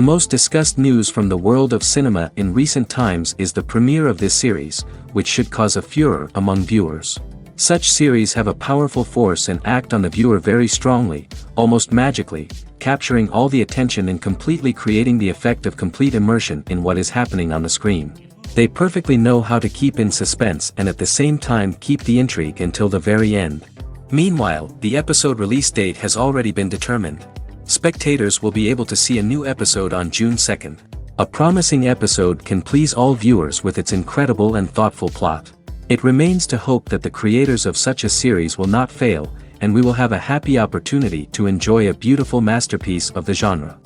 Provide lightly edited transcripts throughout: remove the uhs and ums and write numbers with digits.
most discussed news from the world of cinema in recent times is the premiere of this series, which should cause a furor among viewers. Such series have a powerful force and act on the viewer very strongly, almost magically, capturing all the attention and completely creating the effect of complete immersion in what is happening on the screen. They perfectly know how to keep in suspense and at the same time keep the intrigue until the very end. Meanwhile, the episode release date has already been determined. Spectators will be able to see a new episode on June 2nd. A promising episode can please all viewers with its incredible and thoughtful plot. It remains to hope that the creators of such a series will not fail, and we will have a happy opportunity to enjoy a beautiful masterpiece of the genre.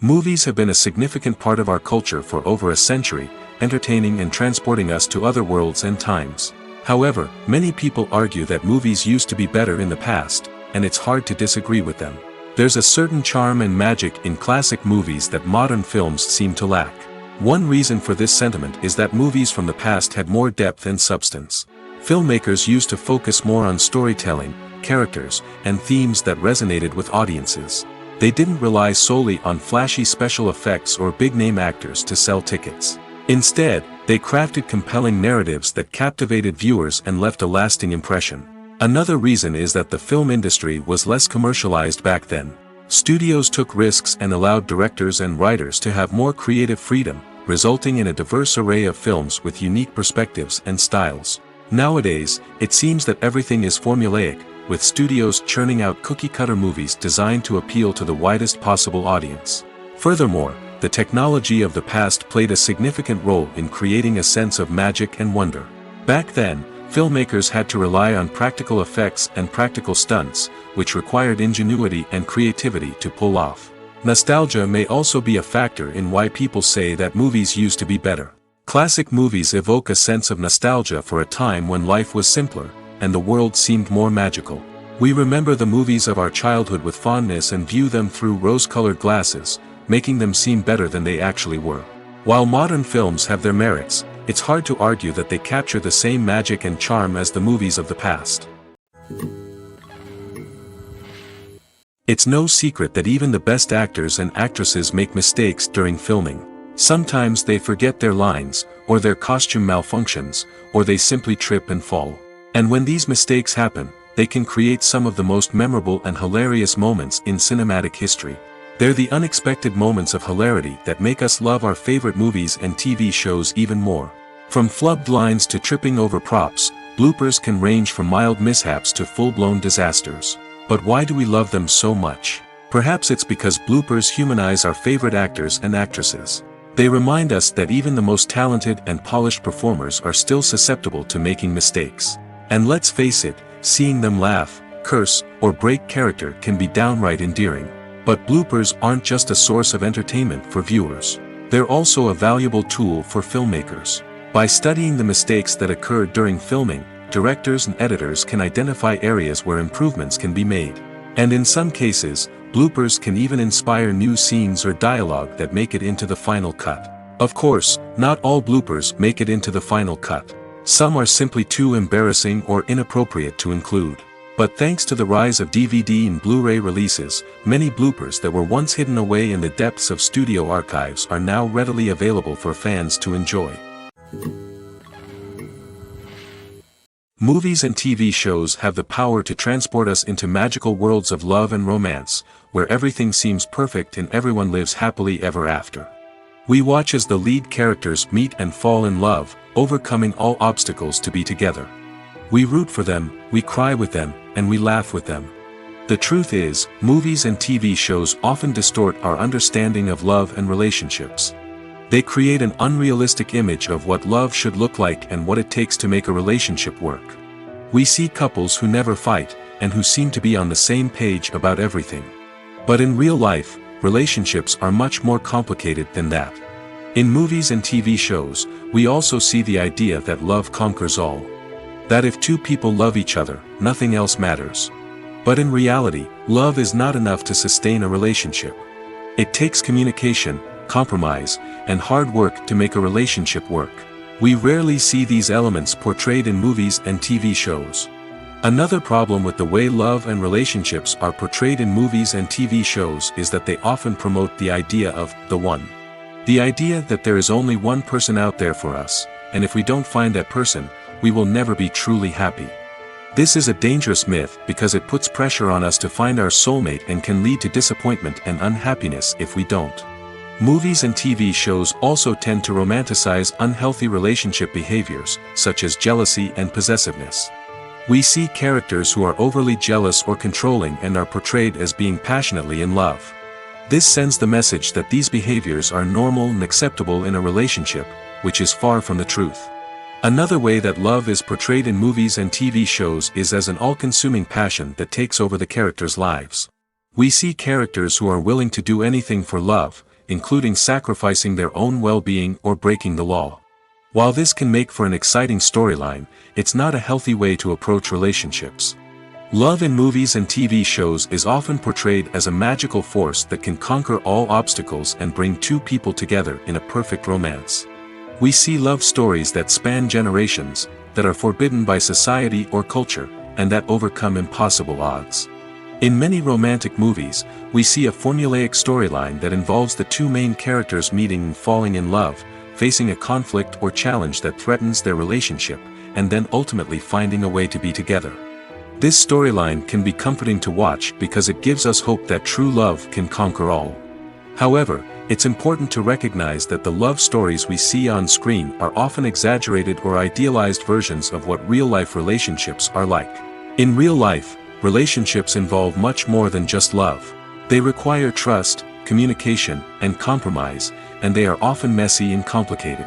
Movies have been a significant part of our culture for over a century, entertaining and transporting us to other worlds and times. However, many people argue that movies used to be better in the past, and it's hard to disagree with them. There's a certain charm and magic in classic movies that modern films seem to lack. One reason for this sentiment is that movies from the past had more depth and substance. Filmmakers used to focus more on storytelling, characters, and themes that resonated with audiences. They didn't rely solely on flashy special effects or big-name actors to sell tickets. Instead, they crafted compelling narratives that captivated viewers and left a lasting impression. Another reason is that the film industry was less commercialized back then. Studios took risks and allowed directors and writers to have more creative freedom, resulting in a diverse array of films with unique perspectives and styles. Nowadays, it seems that everything is formulaic, with studios churning out cookie-cutter movies designed to appeal to the widest possible audience. Furthermore, the technology of the past played a significant role in creating a sense of magic and wonder. Back then, filmmakers had to rely on practical effects and practical stunts, which required ingenuity and creativity to pull off. Nostalgia may also be a factor in why people say that movies used to be better. Classic movies evoke a sense of nostalgia for a time when life was simpler, and the world seemed more magical. We remember the movies of our childhood with fondness and view them through rose-colored glasses, making them seem better than they actually were. While modern films have their merits, it's hard to argue that they capture the same magic and charm as the movies of the past. It's no secret that even the best actors and actresses make mistakes during filming. Sometimes they forget their lines, or their costume malfunctions, or they simply trip and fall. And when these mistakes happen, they can create some of the most memorable and hilarious moments in cinematic history. They're the unexpected moments of hilarity that make us love our favorite movies and TV shows even more. From flubbed lines to tripping over props, bloopers can range from mild mishaps to full-blown disasters. But why do we love them so much? Perhaps it's because bloopers humanize our favorite actors and actresses. They remind us that even the most talented and polished performers are still susceptible to making mistakes. And let's face it, seeing them laugh, curse, or break character can be downright endearing. But bloopers aren't just a source of entertainment for viewers. They're also a valuable tool for filmmakers. By studying the mistakes that occurred during filming, directors and editors can identify areas where improvements can be made. And in some cases, bloopers can even inspire new scenes or dialogue that make it into the final cut. Of course, not all bloopers make it into the final cut. Some are simply too embarrassing or inappropriate to include. But thanks to the rise of DVD and Blu-ray releases, many bloopers that were once hidden away in the depths of studio archives are now readily available for fans to enjoy. Movies and TV shows have the power to transport us into magical worlds of love and romance, where everything seems perfect and everyone lives happily ever after. We watch as the lead characters meet and fall in love, overcoming all obstacles to be together. We root for them, we cry with them, and we laugh with them. The truth is, movies and TV shows often distort our understanding of love and relationships. They create an unrealistic image of what love should look like and what it takes to make a relationship work. We see couples who never fight, and who seem to be on the same page about everything. But in real life, relationships are much more complicated than that. In movies and TV shows, we also see the idea that love conquers all. That if two people love each other, nothing else matters. But in reality, love is not enough to sustain a relationship. It takes communication, compromise, and hard work to make a relationship work. We rarely see these elements portrayed in movies and TV shows. Another problem with the way love and relationships are portrayed in movies and TV shows is that they often promote the idea of the one. The idea that there is only one person out there for us, and if we don't find that person, we will never be truly happy. This is a dangerous myth because it puts pressure on us to find our soulmate and can lead to disappointment and unhappiness if we don't. Movies and TV shows also tend to romanticize unhealthy relationship behaviors, such as jealousy and possessiveness. We see characters who are overly jealous or controlling and are portrayed as being passionately in love. This sends the message that these behaviors are normal and acceptable in a relationship, which is far from the truth. Another way that love is portrayed in movies and TV shows is as an all-consuming passion that takes over the characters' lives. We see characters who are willing to do anything for love, including sacrificing their own well-being or breaking the law. While this can make for an exciting storyline, it's not a healthy way to approach relationships. Love in movies and TV shows is often portrayed as a magical force that can conquer all obstacles and bring two people together in a perfect romance. We see love stories that span generations, that are forbidden by society or culture, and that overcome impossible odds. In many romantic movies, we see a formulaic storyline that involves the two main characters meeting and falling in love, facing a conflict or challenge that threatens their relationship, and then ultimately finding a way to be together. This storyline can be comforting to watch because it gives us hope that true love can conquer all. However, it's important to recognize that the love stories we see on screen are often exaggerated or idealized versions of what real-life relationships are like. In real life, relationships involve much more than just love. They require trust, communication, and compromise, and they are often messy and complicated.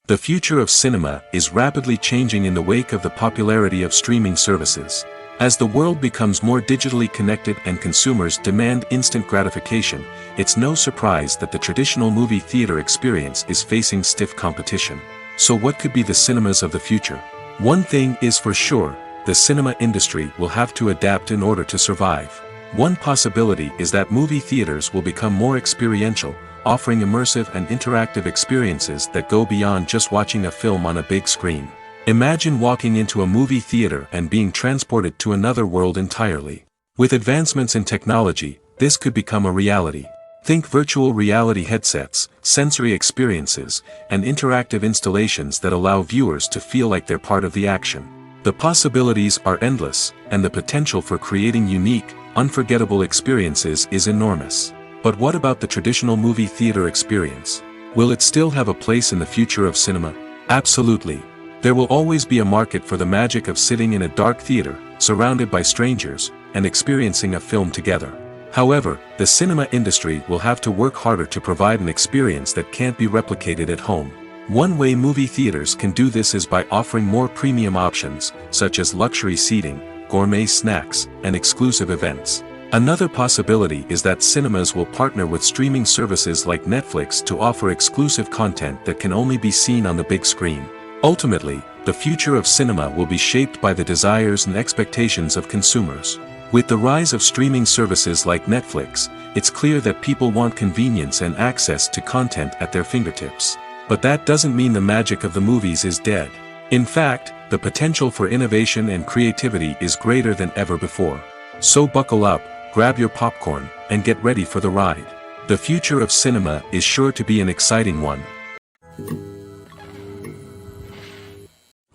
The future of cinema is rapidly changing in the wake of the popularity of streaming services. As the world becomes more digitally connected and consumers demand instant gratification, it's no surprise that the traditional movie theater experience is facing stiff competition. So what could be the cinemas of the future? One thing is for sure, the cinema industry will have to adapt in order to survive. One possibility is that movie theaters will become more experiential, offering immersive and interactive experiences that go beyond just watching a film on a big screen. Imagine walking into a movie theater and being transported to another world entirely. With advancements in technology, this could become a reality. Think virtual reality headsets, sensory experiences, and interactive installations that allow viewers to feel like they're part of the action. The possibilities are endless, and the potential for creating unique, unforgettable experiences is enormous. But what about the traditional movie theater experience? Will it still have a place in the future of cinema? Absolutely. There will always be a market for the magic of sitting in a dark theater, surrounded by strangers, and experiencing a film together. However, the cinema industry will have to work harder to provide an experience that can't be replicated at home. One way movie theaters can do this is by offering more premium options, such as luxury seating, gourmet snacks, and exclusive events. Another possibility is that cinemas will partner with streaming services like Netflix to offer exclusive content that can only be seen on the big screen. Ultimately, the future of cinema will be shaped by the desires and expectations of consumers. With the rise of streaming services like Netflix, it's clear that people want convenience and access to content at their fingertips. But that doesn't mean the magic of the movies is dead. In fact, the potential for innovation and creativity is greater than ever before. So buckle up, grab your popcorn, and get ready for the ride. The future of cinema is sure to be an exciting one.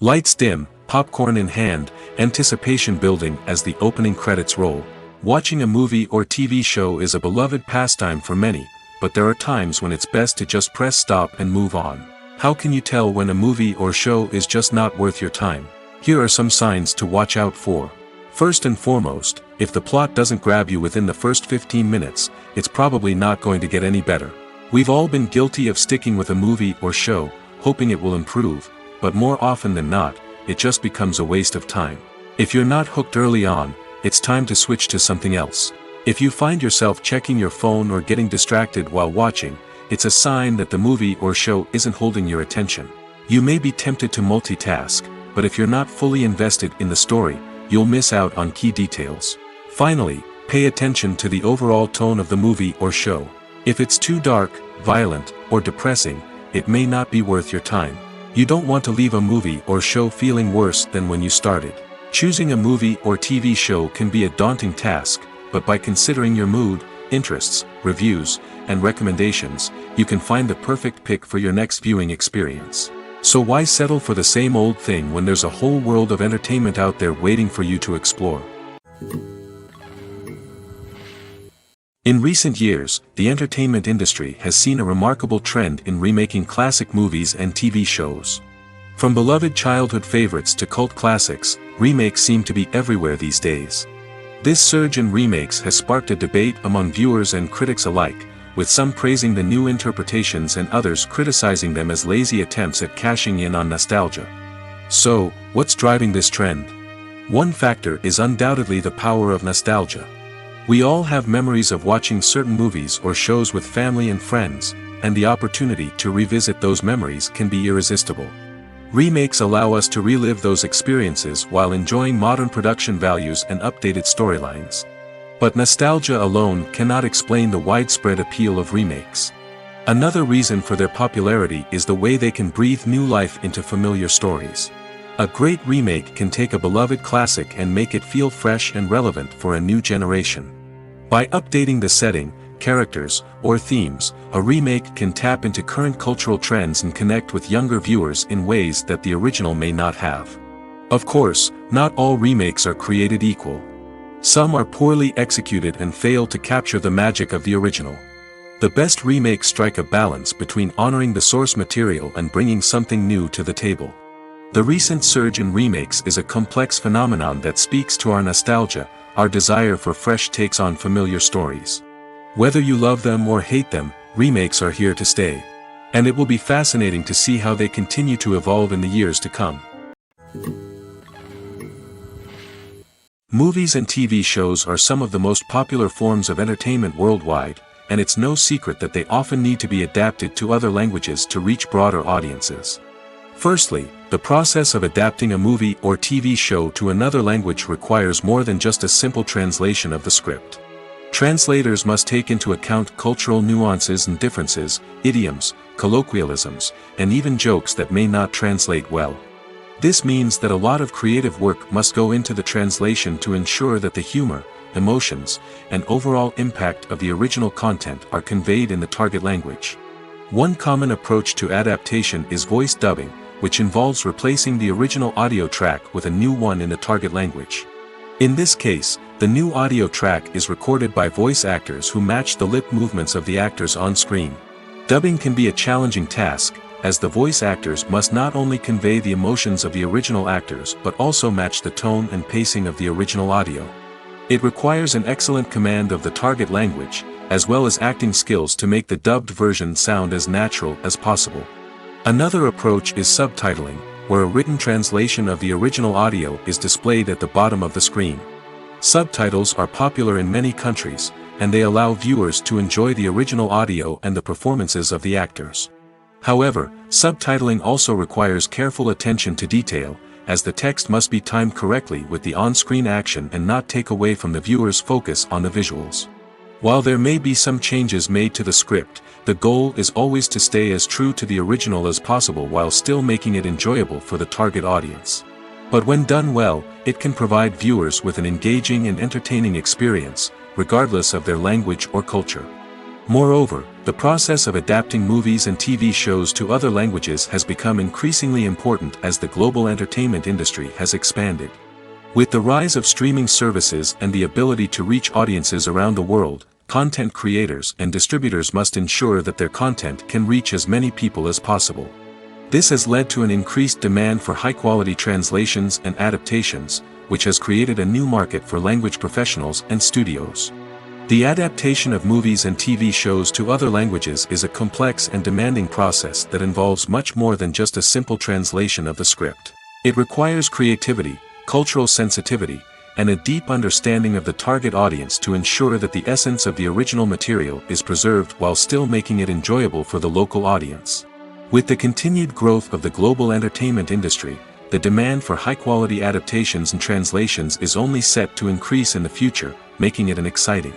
Lights dim, popcorn in hand, anticipation building as the opening credits roll. Watching a movie or TV show is a beloved pastime for many, but there are times when it's best to just press stop and move on. How can you tell when a movie or show is just not worth your time? Here are some signs to watch out for. First and foremost, if the plot doesn't grab you within the first 15 minutes, it's probably not going to get any better. We've all been guilty of sticking with a movie or show, hoping it will improve, but more often than not, it just becomes a waste of time. If you're not hooked early on, it's time to switch to something else. If you find yourself checking your phone or getting distracted while watching, it's a sign that the movie or show isn't holding your attention. You may be tempted to multitask, but if you're not fully invested in the story, you'll miss out on key details. Finally, pay attention to the overall tone of the movie or show. If it's too dark, violent, or depressing, it may not be worth your time. You don't want to leave a movie or show feeling worse than when you started. Choosing a movie or TV show can be a daunting task, but by considering your mood, interests, reviews, and recommendations, you can find the perfect pick for your next viewing experience. So why settle for the same old thing when there's a whole world of entertainment out there waiting for you to explore? In recent years, the entertainment industry has seen a remarkable trend in remaking classic movies and TV shows. From beloved childhood favorites to cult classics, remakes seem to be everywhere these days. This surge in remakes has sparked a debate among viewers and critics alike, with some praising the new interpretations and others criticizing them as lazy attempts at cashing in on nostalgia. So, what's driving this trend? One factor is undoubtedly the power of nostalgia. We all have memories of watching certain movies or shows with family and friends, and the opportunity to revisit those memories can be irresistible. Remakes allow us to relive those experiences while enjoying modern production values and updated storylines. But nostalgia alone cannot explain the widespread appeal of remakes. Another reason for their popularity is the way they can breathe new life into familiar stories. A great remake can take a beloved classic and make it feel fresh and relevant for a new generation. By updating the setting, characters, or themes, a remake can tap into current cultural trends and connect with younger viewers in ways that the original may not have. Of course, not all remakes are created equal. Some are poorly executed and fail to capture the magic of the original. The best remakes strike a balance between honoring the source material and bringing something new to the table. The recent surge in remakes is a complex phenomenon that speaks to our nostalgia, our desire for fresh takes on familiar stories. Whether you love them or hate them, remakes are here to stay. And it will be fascinating to see how they continue to evolve in the years to come. Movies and TV shows are some of the most popular forms of entertainment worldwide, and it's no secret that they often need to be adapted to other languages to reach broader audiences. Firstly, the process of adapting a movie or TV show to another language requires more than just a simple translation of the script. Translators must take into account cultural nuances and differences, idioms, colloquialisms, and even jokes that may not translate well. This means that a lot of creative work must go into the translation to ensure that the humor, emotions, and overall impact of the original content are conveyed in the target language. One common approach to adaptation is voice dubbing, which involves replacing the original audio track with a new one in the target language. In this case, the new audio track is recorded by voice actors who match the lip movements of the actors on screen. Dubbing can be a challenging task, as the voice actors must not only convey the emotions of the original actors but also match the tone and pacing of the original audio. It requires an excellent command of the target language, as well as acting skills to make the dubbed version sound as natural as possible. Another approach is subtitling, where a written translation of the original audio is displayed at the bottom of the screen. Subtitles are popular in many countries, and they allow viewers to enjoy the original audio and the performances of the actors. However, subtitling also requires careful attention to detail, as the text must be timed correctly with the on-screen action and not take away from the viewer's focus on the visuals. While there may be some changes made to the script, the goal is always to stay as true to the original as possible while still making it enjoyable for the target audience. But when done well, it can provide viewers with an engaging and entertaining experience, regardless of their language or culture. Moreover, the process of adapting movies and TV shows to other languages has become increasingly important as the global entertainment industry has expanded. With the rise of streaming services and the ability to reach audiences around the world, content creators and distributors must ensure that their content can reach as many people as possible. This has led to an increased demand for high-quality translations and adaptations, which has created a new market for language professionals and studios. The adaptation of movies and TV shows to other languages is a complex and demanding process that involves much more than just a simple translation of the script. It requires creativity, cultural sensitivity, and a deep understanding of the target audience to ensure that the essence of the original material is preserved while still making it enjoyable for the local audience. With the continued growth of the global entertainment industry, the demand for high-quality adaptations and translations is only set to increase in the future, making it an exciting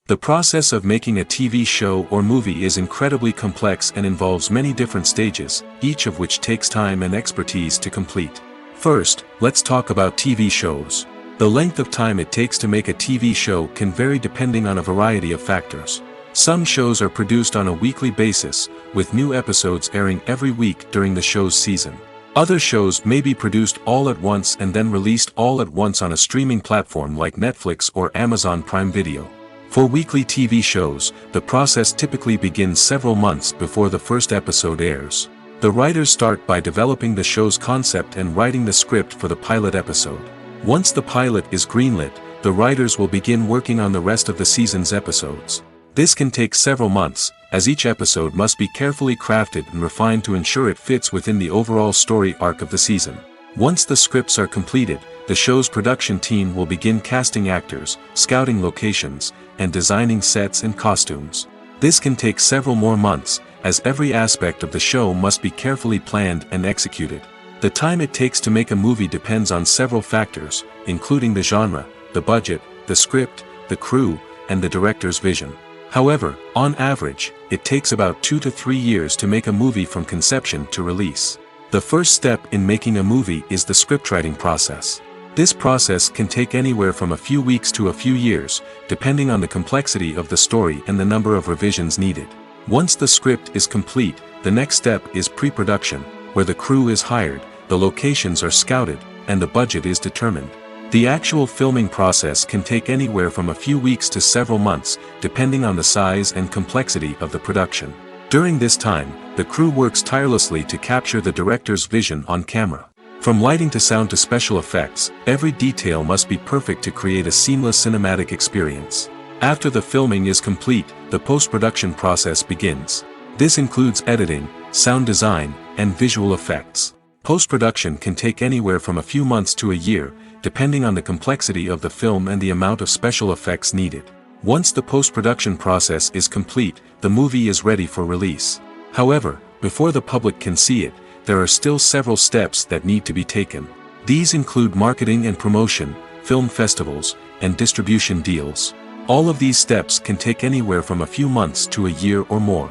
The process of making a TV show or movie is incredibly complex and involves many different stages, each of which takes time and expertise to complete. First, let's talk about TV shows. The length of time it takes to make a TV show can vary depending on a variety of factors. Some shows are produced on a weekly basis, with new episodes airing every week during the show's season. Other shows may be produced all at once and then released all at once on a streaming platform like Netflix or Amazon Prime Video. For weekly TV shows, the process typically begins several months before the first episode airs. The writers start by developing the show's concept and writing the script for the pilot episode. Once the pilot is greenlit, the writers will begin working on the rest of the season's episodes. This can take several months, as each episode must be carefully crafted and refined to ensure it fits within the overall story arc of the season. Once the scripts are completed, the show's production team will begin casting actors, scouting locations, and designing sets and costumes. This can take several more months, as every aspect of the show must be carefully planned and executed. The time it takes to make a movie depends on several factors, including the genre, the budget, the script, the crew, and the director's vision. However, on average, it takes about 2 to 3 years to make a movie from conception to release. The first step in making a movie is the scriptwriting process. This process can take anywhere from a few weeks to a few years, depending on the complexity of the story and the number of revisions needed. Once the script is complete, the next step is pre-production, where the crew is hired, the locations are scouted, and the budget is determined. The actual filming process can take anywhere from a few weeks to several months, depending on the size and complexity of the production. During this time, the crew works tirelessly to capture the director's vision on camera. From lighting to sound to special effects, every detail must be perfect to create a seamless cinematic experience. After the filming is complete, the post-production process begins. This includes editing, sound design, and visual effects. Post-production can take anywhere from a few months to a year, depending on the complexity of the film and the amount of special effects needed. Once the post-production process is complete, the movie is ready for release. However, before the public can see it, there are still several steps that need to be taken. These include marketing and promotion, film festivals, and distribution deals. All of these steps can take anywhere from a few months to a year or more.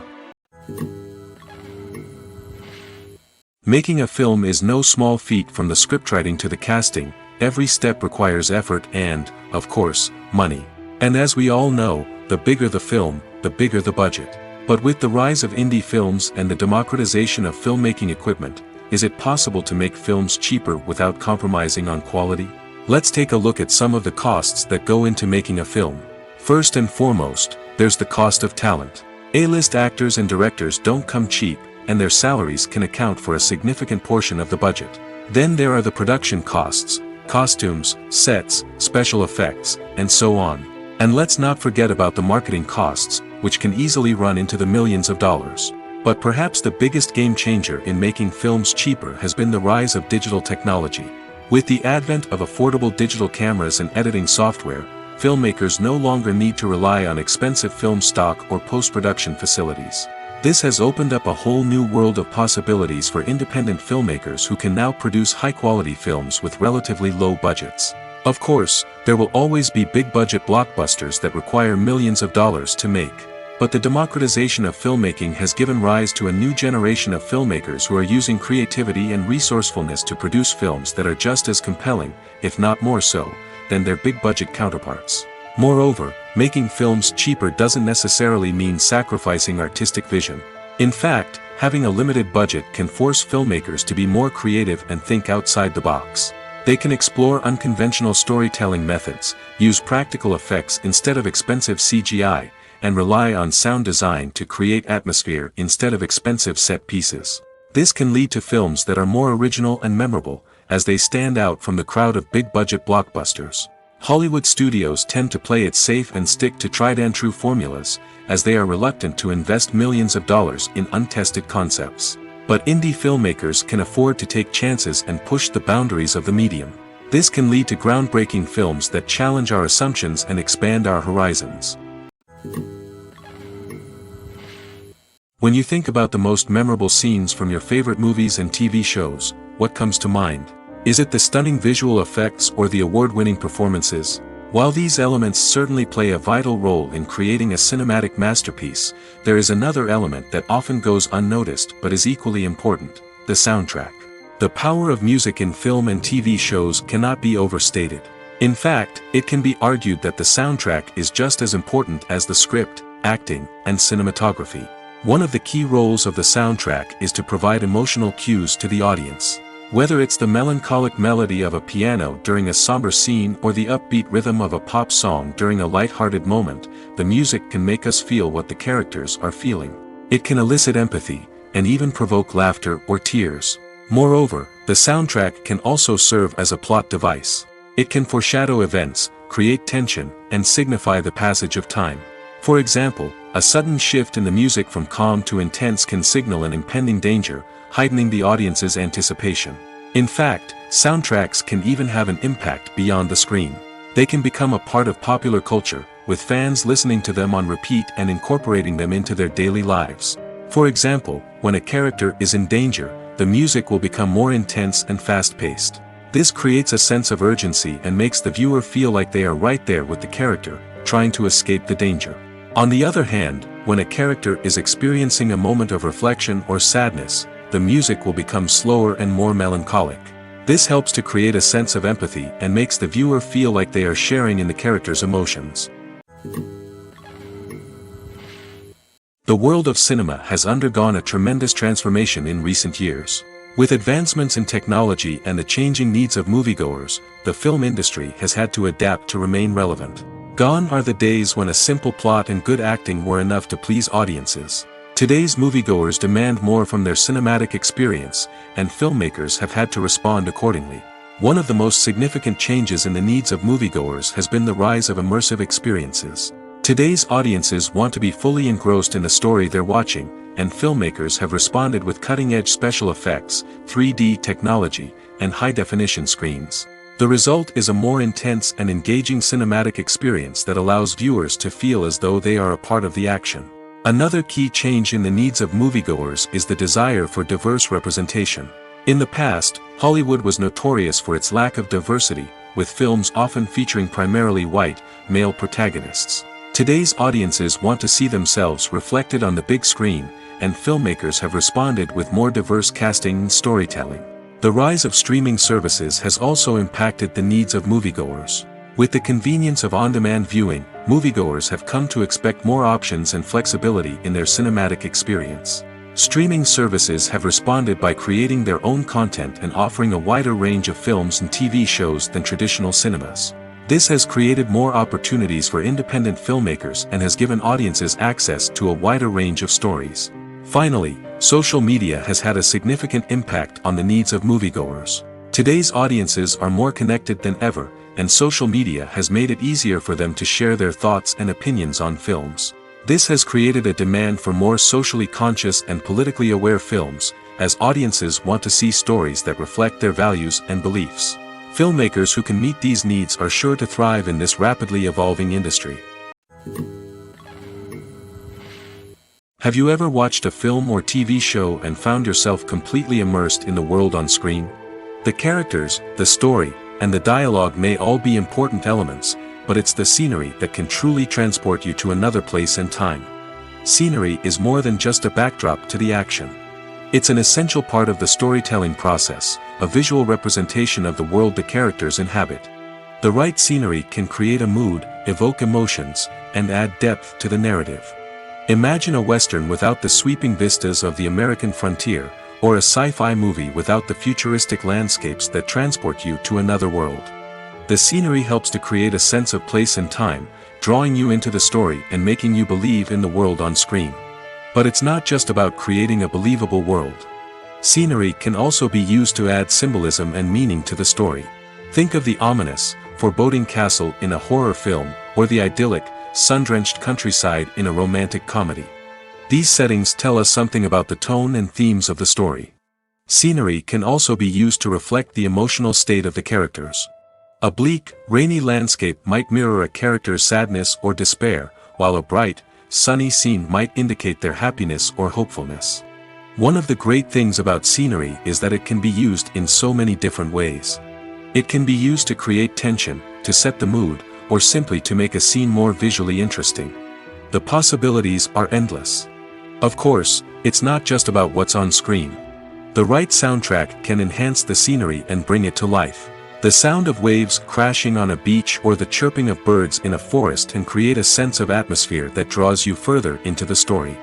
Making a film is no small feat. From the scriptwriting to the casting, every step requires effort and, of course, money. And as we all know, the bigger the film, the bigger the budget. But with the rise of indie films and the democratization of filmmaking equipment, is it possible to make films cheaper without compromising on quality? Let's take a look at some of the costs that go into making a film. First and foremost, there's the cost of talent. A-list actors and directors don't come cheap, and their salaries can account for a significant portion of the budget. Then there are the production costs, costumes, sets, special effects, and so on. And let's not forget about the marketing costs, which can easily run into the millions of dollars. But perhaps the biggest game changer in making films cheaper has been the rise of digital technology. With the advent of affordable digital cameras and editing software, filmmakers no longer need to rely on expensive film stock or post-production facilities. This has opened up a whole new world of possibilities for independent filmmakers who can now produce high-quality films with relatively low budgets. Of course, there will always be big-budget blockbusters that require millions of dollars to make. But the democratization of filmmaking has given rise to a new generation of filmmakers who are using creativity and resourcefulness to produce films that are just as compelling, if not more so, than their big-budget counterparts. Moreover, making films cheaper doesn't necessarily mean sacrificing artistic vision. In fact, having a limited budget can force filmmakers to be more creative and think outside the box. They can explore unconventional storytelling methods, use practical effects instead of expensive CGI, and rely on sound design to create atmosphere instead of expensive set pieces. This can lead to films that are more original and memorable, as they stand out from the crowd of big-budget blockbusters. Hollywood studios tend to play it safe and stick to tried-and-true formulas, as they are reluctant to invest millions of dollars in untested concepts. But indie filmmakers can afford to take chances and push the boundaries of the medium. This can lead to groundbreaking films that challenge our assumptions and expand our horizons. When you think about the most memorable scenes from your favorite movies and TV shows, what comes to mind? Is it the stunning visual effects or the award-winning performances? While these elements certainly play a vital role in creating a cinematic masterpiece, there is another element that often goes unnoticed but is equally important: the soundtrack. The power of music in film and TV shows cannot be overstated. In fact, it can be argued that the soundtrack is just as important as the script, acting, and cinematography. One of the key roles of the soundtrack is to provide emotional cues to the audience. Whether it's the melancholic melody of a piano during a somber scene or the upbeat rhythm of a pop song during a light-hearted moment, the music can make us feel what the characters are feeling. It can elicit empathy, and even provoke laughter or tears. Moreover, the soundtrack can also serve as a plot device. It can foreshadow events, create tension, and signify the passage of time. For example, a sudden shift in the music from calm to intense can signal an impending danger, heightening the audience's anticipation. In fact, soundtracks can even have an impact beyond the screen. They can become a part of popular culture, with fans listening to them on repeat and incorporating them into their daily lives. For example, when a character is in danger, the music will become more intense and fast-paced. This creates a sense of urgency and makes the viewer feel like they are right there with the character, trying to escape the danger. On the other hand, when a character is experiencing a moment of reflection or sadness, the music will become slower and more melancholic. This helps to create a sense of empathy and makes the viewer feel like they are sharing in the character's emotions. The world of cinema has undergone a tremendous transformation in recent years. With advancements in technology and the changing needs of moviegoers, the film industry has had to adapt to remain relevant. Gone are the days when a simple plot and good acting were enough to please audiences. Today's moviegoers demand more from their cinematic experience, and filmmakers have had to respond accordingly. One of the most significant changes in the needs of moviegoers has been the rise of immersive experiences. Today's audiences want to be fully engrossed in the story they're watching, and filmmakers have responded with cutting-edge special effects, 3D technology, and high-definition screens. The result is a more intense and engaging cinematic experience that allows viewers to feel as though they are a part of the action. Another key change in the needs of moviegoers is the desire for diverse representation. In the past, Hollywood was notorious for its lack of diversity, with films often featuring primarily white, male protagonists. Today's audiences want to see themselves reflected on the big screen, and filmmakers have responded with more diverse casting and storytelling. The rise of streaming services has also impacted the needs of moviegoers. With the convenience of on-demand viewing, moviegoers have come to expect more options and flexibility in their cinematic experience. Streaming services have responded by creating their own content and offering a wider range of films and TV shows than traditional cinemas. This has created more opportunities for independent filmmakers and has given audiences access to a wider range of stories. Finally, social media has had a significant impact on the needs of moviegoers. Today's audiences are more connected than ever, and social media has made it easier for them to share their thoughts and opinions on films. This has created a demand for more socially conscious and politically aware films, as audiences want to see stories that reflect their values and beliefs. Filmmakers who can meet these needs are sure to thrive in this rapidly evolving industry. Have you ever watched a film or TV show and found yourself completely immersed in the world on screen? The characters, the story, and the dialogue may all be important elements, but it's the scenery that can truly transport you to another place and time. Scenery is more than just a backdrop to the action. It's an essential part of the storytelling process, a visual representation of the world the characters inhabit. The right scenery can create a mood, evoke emotions, and add depth to the narrative. Imagine a Western without the sweeping vistas of the American frontier, or a sci-fi movie without the futuristic landscapes that transport you to another world. The scenery helps to create a sense of place and time, drawing you into the story and making you believe in the world on screen. But it's not just about creating a believable world. Scenery can also be used to add symbolism and meaning to the story. Think of the ominous, foreboding castle in a horror film, or the idyllic, sun-drenched countryside in a romantic comedy. These settings tell us something about the tone and themes of the story. Scenery can also be used to reflect the emotional state of the characters. A bleak, rainy landscape might mirror a character's sadness or despair, while a bright, sunny scene might indicate their happiness or hopefulness. One of the great things about scenery is that it can be used in so many different ways. It can be used to create tension, to set the mood, or simply to make a scene more visually interesting. The possibilities are endless. Of course, it's not just about what's on screen. The right soundtrack can enhance the scenery and bring it to life. The sound of waves crashing on a beach or the chirping of birds in a forest can create a sense of atmosphere that draws you further into the story.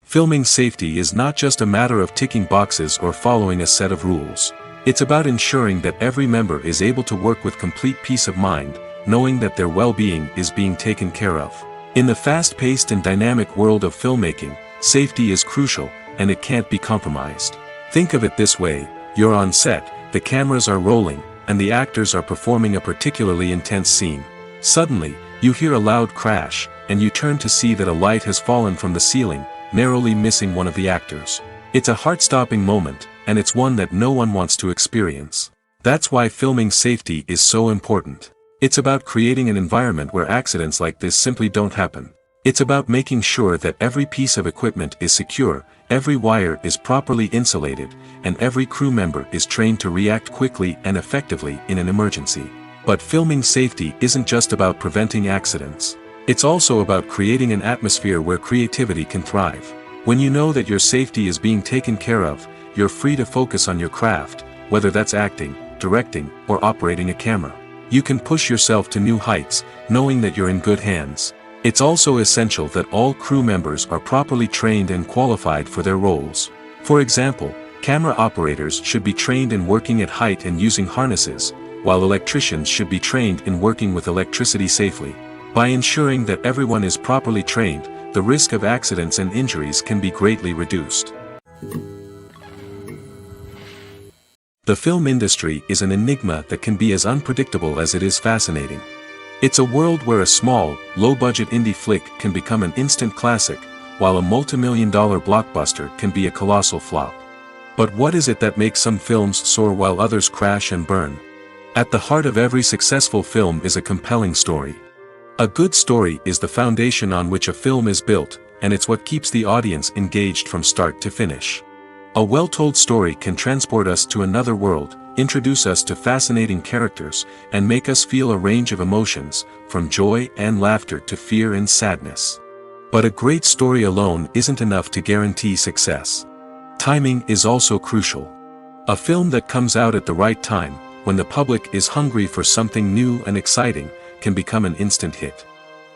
Filming safety is not just a matter of ticking boxes or following a set of rules. It's about ensuring that every member is able to work with complete peace of mind, knowing that their well-being is being taken care of. In the fast-paced and dynamic world of filmmaking, safety is crucial, and it can't be compromised. Think of it this way: you're on set, the cameras are rolling, and the actors are performing a particularly intense scene. Suddenly, you hear a loud crash, and you turn to see that a light has fallen from the ceiling, narrowly missing one of the actors. It's a heart-stopping moment, and it's one that no one wants to experience. That's why filming safety is so important. It's about creating an environment where accidents like this simply don't happen. It's about making sure that every piece of equipment is secure, every wire is properly insulated, and every crew member is trained to react quickly and effectively in an emergency. But filming safety isn't just about preventing accidents. It's also about creating an atmosphere where creativity can thrive. When you know that your safety is being taken care of, you're free to focus on your craft, whether that's acting, directing, or operating a camera. You can push yourself to new heights, knowing that you're in good hands. It's also essential that all crew members are properly trained and qualified for their roles. For example, camera operators should be trained in working at height and using harnesses, while electricians should be trained in working with electricity safely. By ensuring that everyone is properly trained, the risk of accidents and injuries can be greatly reduced. The film industry is an enigma that can be as unpredictable as it is fascinating. It's a world where a small, low-budget indie flick can become an instant classic, while a multi-million-dollar blockbuster can be a colossal flop. But what is it that makes some films soar while others crash and burn? At the heart of every successful film is a compelling story. A good story is the foundation on which a film is built, and it's what keeps the audience engaged from start to finish. A well-told story can transport us to another world, introduce us to fascinating characters, and make us feel a range of emotions, from joy and laughter to fear and sadness. But a great story alone isn't enough to guarantee success. Timing is also crucial. A film that comes out at the right time, when the public is hungry for something new and exciting, can become an instant hit.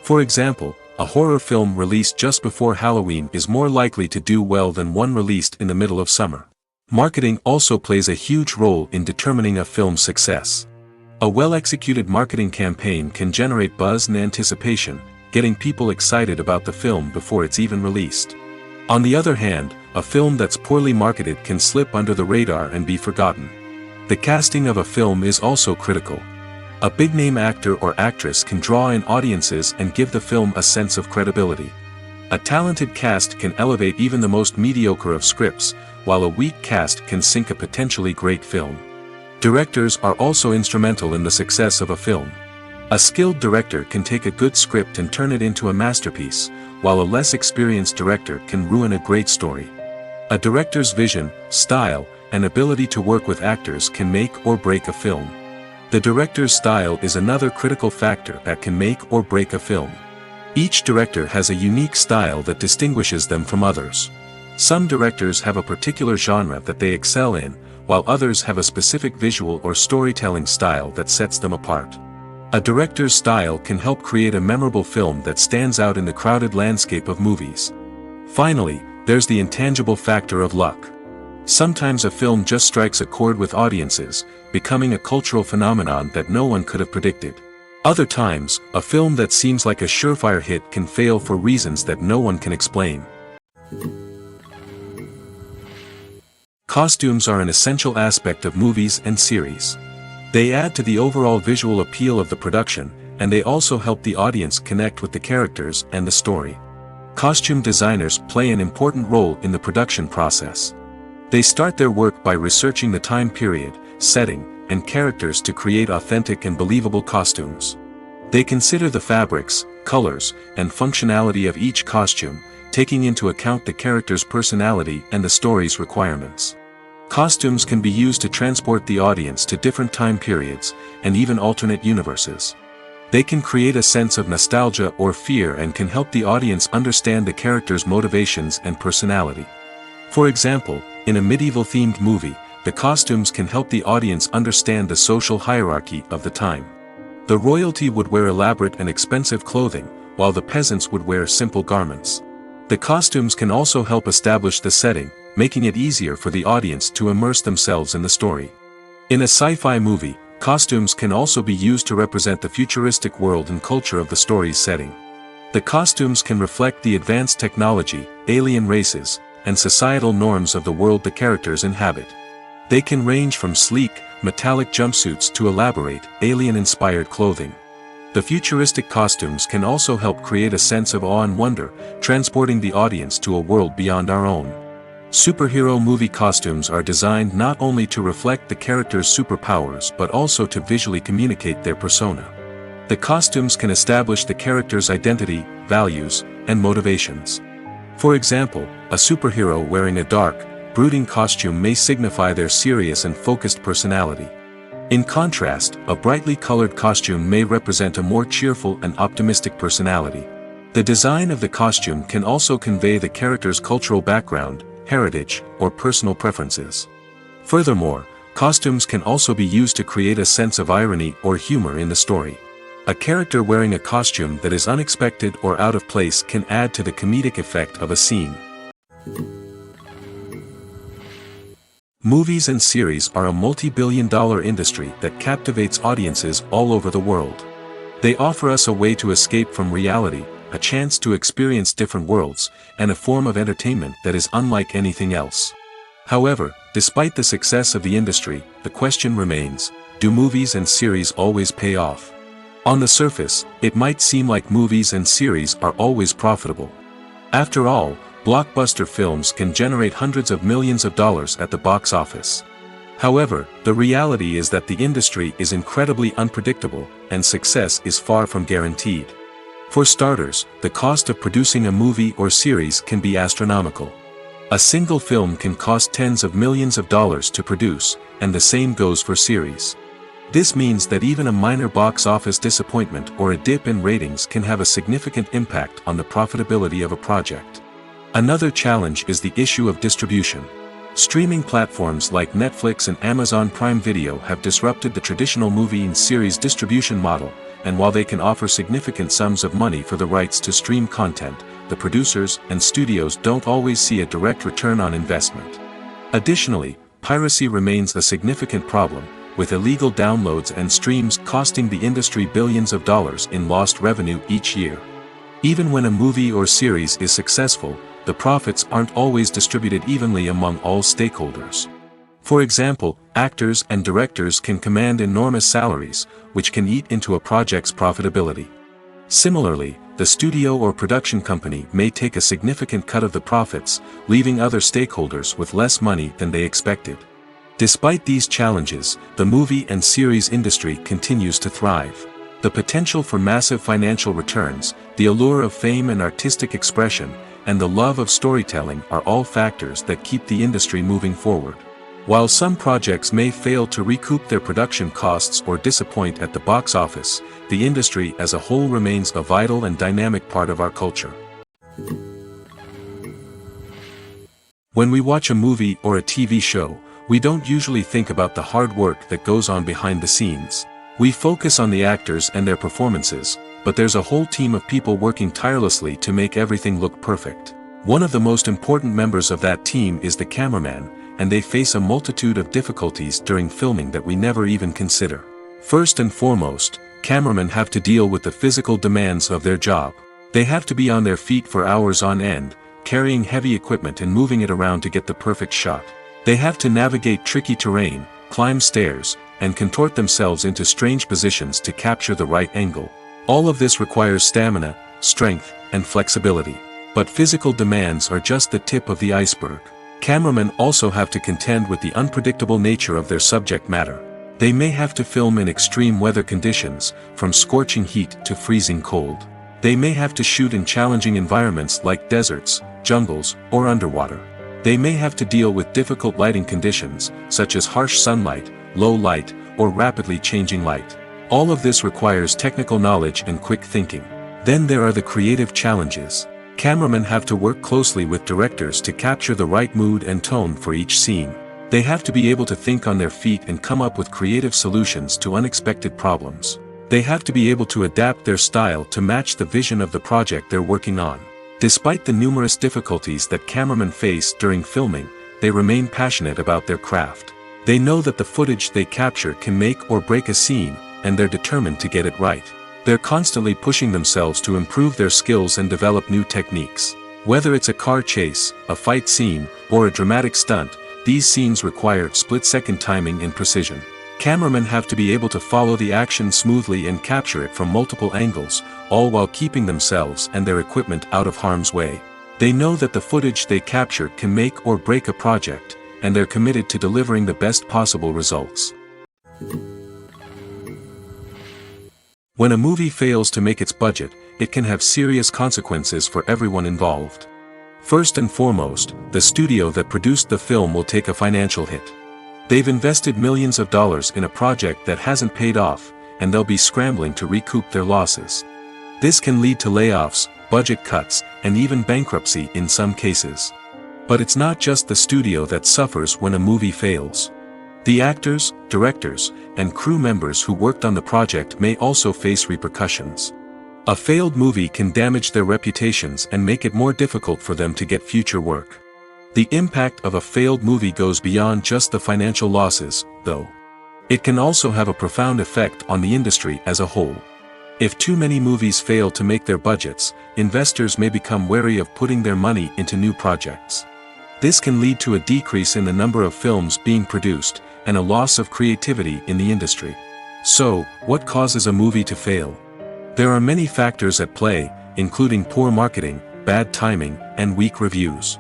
For example, a horror film released just before Halloween is more likely to do well than one released in the middle of summer. Marketing also plays a huge role in determining a film's success. A well-executed marketing campaign can generate buzz and anticipation, getting people excited about the film before it's even released. On the other hand, a film that's poorly marketed can slip under the radar and be forgotten. The casting of a film is also critical. A big-name actor or actress can draw in audiences and give the film a sense of credibility. A talented cast can elevate even the most mediocre of scripts, while a weak cast can sink a potentially great film. Directors are also instrumental in the success of a film. A skilled director can take a good script and turn it into a masterpiece, while a less experienced director can ruin a great story. A director's vision, style, and ability to work with actors can make or break a film. The director's style is another critical factor that can make or break a film. Each director has a unique style that distinguishes them from others. Some directors have a particular genre that they excel in, while others have a specific visual or storytelling style that sets them apart. A director's style can help create a memorable film that stands out in the crowded landscape of movies. Finally, there's the intangible factor of luck. Sometimes a film just strikes a chord with audiences, becoming a cultural phenomenon that no one could have predicted. Other times, a film that seems like a surefire hit can fail for reasons that no one can explain. Costumes are an essential aspect of movies and series. They add to the overall visual appeal of the production, and they also help the audience connect with the characters and the story. Costume designers play an important role in the production process. They start their work by researching the time period, setting, and characters to create authentic and believable costumes. They consider the fabrics, colors, and functionality of each costume, taking into account the character's personality and the story's requirements. Costumes can be used to transport the audience to different time periods, and even alternate universes. They can create a sense of nostalgia or fear and can help the audience understand the character's motivations and personality. For example, in a medieval-themed movie, the costumes can help the audience understand the social hierarchy of the time. The royalty would wear elaborate and expensive clothing, while the peasants would wear simple garments. The costumes can also help establish the setting, making it easier for the audience to immerse themselves in the story. In a sci-fi movie, costumes can also be used to represent the futuristic world and culture of the story's setting. The costumes can reflect the advanced technology, alien races, and societal norms of the world the characters inhabit. They can range from sleek, metallic jumpsuits to elaborate, alien-inspired clothing. The futuristic costumes can also help create a sense of awe and wonder, transporting the audience to a world beyond our own. Superhero movie costumes are designed not only to reflect the character's superpowers but also to visually communicate their persona. The costumes can establish the character's identity, values, and motivations. For example, a superhero wearing a dark, brooding costume may signify their serious and focused personality. In contrast, a brightly colored costume may represent a more cheerful and optimistic personality. The design of the costume can also convey the character's cultural background, heritage, or personal preferences. Furthermore, costumes can also be used to create a sense of irony or humor in the story. A character wearing a costume that is unexpected or out of place can add to the comedic effect of a scene. Movies and series are a multi-billion-dollar industry that captivates audiences all over the world. They offer us a way to escape from reality, a chance to experience different worlds, and a form of entertainment that is unlike anything else. However, despite the success of the industry, the question remains, do movies and series always pay off? On the surface, it might seem like movies and series are always profitable. After all, blockbuster films can generate hundreds of millions of dollars at the box office. However, the reality is that the industry is incredibly unpredictable, and success is far from guaranteed. For starters, the cost of producing a movie or series can be astronomical. A single film can cost tens of millions of dollars to produce, and the same goes for series. This means that even a minor box office disappointment or a dip in ratings can have a significant impact on the profitability of a project. Another challenge is the issue of distribution. Streaming platforms like Netflix and Amazon Prime Video have disrupted the traditional movie and series distribution model, and while they can offer significant sums of money for the rights to stream content, the producers and studios don't always see a direct return on investment. Additionally, piracy remains a significant problem, with illegal downloads and streams costing the industry billions of dollars in lost revenue each year. Even when a movie or series is successful, the profits aren't always distributed evenly among all stakeholders. For example, actors and directors can command enormous salaries, which can eat into a project's profitability. Similarly, the studio or production company may take a significant cut of the profits, leaving other stakeholders with less money than they expected. Despite these challenges, the movie and series industry continues to thrive. The potential for massive financial returns, the allure of fame and artistic expression, and the love of storytelling are all factors that keep the industry moving forward. While some projects may fail to recoup their production costs or disappoint at the box office, the industry as a whole remains a vital and dynamic part of our culture. When we watch a movie or a TV show, we don't usually think about the hard work that goes on behind the scenes. We focus on the actors and their performances, but there's a whole team of people working tirelessly to make everything look perfect. One of the most important members of that team is the cameraman, and they face a multitude of difficulties during filming that we never even consider. First and foremost, cameramen have to deal with the physical demands of their job. They have to be on their feet for hours on end, carrying heavy equipment and moving it around to get the perfect shot. They have to navigate tricky terrain, climb stairs, and contort themselves into strange positions to capture the right angle. All of this requires stamina, strength, and flexibility. But physical demands are just the tip of the iceberg. Cameramen also have to contend with the unpredictable nature of their subject matter. They may have to film in extreme weather conditions, from scorching heat to freezing cold. They may have to shoot in challenging environments like deserts, jungles, or underwater. They may have to deal with difficult lighting conditions, such as harsh sunlight, low light, or rapidly changing light. All of this requires technical knowledge and quick thinking. Then there are the creative challenges. Cameramen have to work closely with directors to capture the right mood and tone for each scene. They have to be able to think on their feet and come up with creative solutions to unexpected problems. They have to be able to adapt their style to match the vision of the project they're working on. Despite the numerous difficulties that cameramen face during filming, they remain passionate about their craft. They know that the footage they capture can make or break a scene, and they're determined to get it right. They're constantly pushing themselves to improve their skills and develop new techniques. Whether it's a car chase, a fight scene, or a dramatic stunt, these scenes require split-second timing and precision. Cameramen have to be able to follow the action smoothly and capture it from multiple angles, all while keeping themselves and their equipment out of harm's way. They know that the footage they capture can make or break a project, and they're committed to delivering the best possible results. When a movie fails to make its budget, it can have serious consequences for everyone involved. First and foremost, the studio that produced the film will take a financial hit. They've invested millions of dollars in a project that hasn't paid off, and they'll be scrambling to recoup their losses. This can lead to layoffs, budget cuts, and even bankruptcy in some cases. But it's not just the studio that suffers when a movie fails. The actors, directors, and crew members who worked on the project may also face repercussions. A failed movie can damage their reputations and make it more difficult for them to get future work. The impact of a failed movie goes beyond just the financial losses, though. It can also have a profound effect on the industry as a whole. If too many movies fail to make their budgets, investors may become wary of putting their money into new projects. This can lead to a decrease in the number of films being produced, and a loss of creativity in the industry. So, what causes a movie to fail? There are many factors at play, including poor marketing, bad timing, and weak reviews.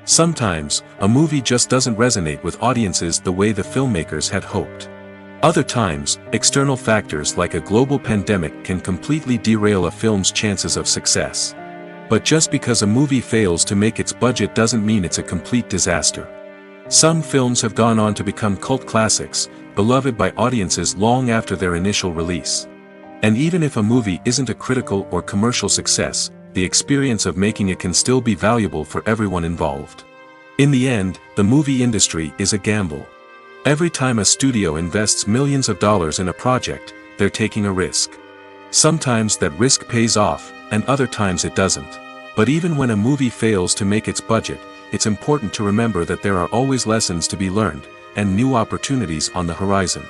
Sometimes, a movie just doesn't resonate with audiences the way the filmmakers had hoped. Other times, external factors like a global pandemic can completely derail a film's chances of success. But just because a movie fails to make its budget doesn't mean it's a complete disaster. Some films have gone on to become cult classics, beloved by audiences long after their initial release. And even if a movie isn't a critical or commercial success, the experience of making it can still be valuable for everyone involved. In the end, the movie industry is a gamble. Every time a studio invests millions of dollars in a project, they're taking a risk. Sometimes that risk pays off, and other times it doesn't. But even when a movie fails to make its budget, it's important to remember that there are always lessons to be learned, and new opportunities on the horizon.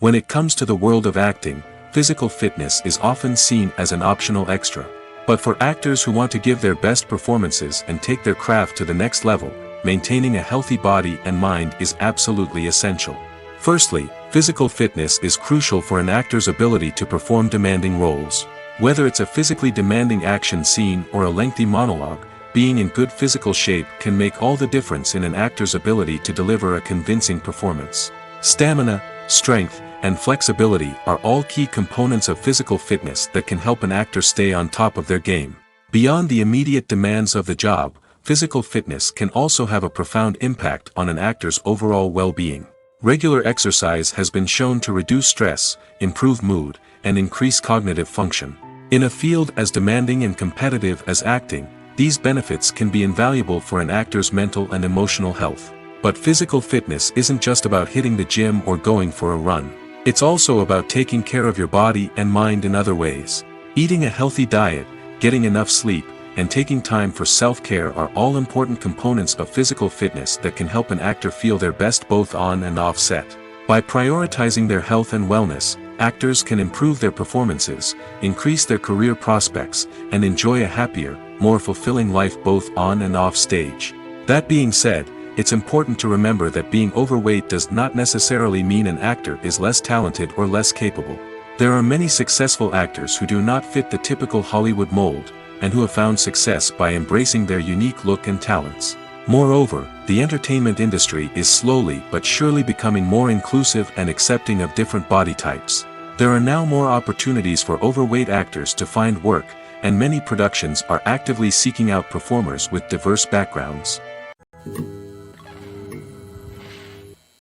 When it comes to the world of acting, physical fitness is often seen as an optional extra. But for actors who want to give their best performances and take their craft to the next level, maintaining a healthy body and mind is absolutely essential. Firstly, physical fitness is crucial for an actor's ability to perform demanding roles. Whether it's a physically demanding action scene or a lengthy monologue, being in good physical shape can make all the difference in an actor's ability to deliver a convincing performance. Stamina, strength, and flexibility are all key components of physical fitness that can help an actor stay on top of their game. Beyond the immediate demands of the job, physical fitness can also have a profound impact on an actor's overall well-being. Regular exercise has been shown to reduce stress, improve mood, and increase cognitive function. In a field as demanding and competitive as acting, these benefits can be invaluable for an actor's mental and emotional health. But physical fitness isn't just about hitting the gym or going for a run. It's also about taking care of your body and mind in other ways. Eating a healthy diet, getting enough sleep, and taking time for self-care are all important components of physical fitness that can help an actor feel their best both on and off set. By prioritizing their health and wellness, actors can improve their performances, increase their career prospects, and enjoy a happier, more fulfilling life both on and off stage. That being said, it's important to remember that being overweight does not necessarily mean an actor is less talented or less capable. There are many successful actors who do not fit the typical Hollywood mold, and who have found success by embracing their unique look and talents. Moreover, the entertainment industry is slowly but surely becoming more inclusive and accepting of different body types. There are now more opportunities for overweight actors to find work, and many productions are actively seeking out performers with diverse backgrounds.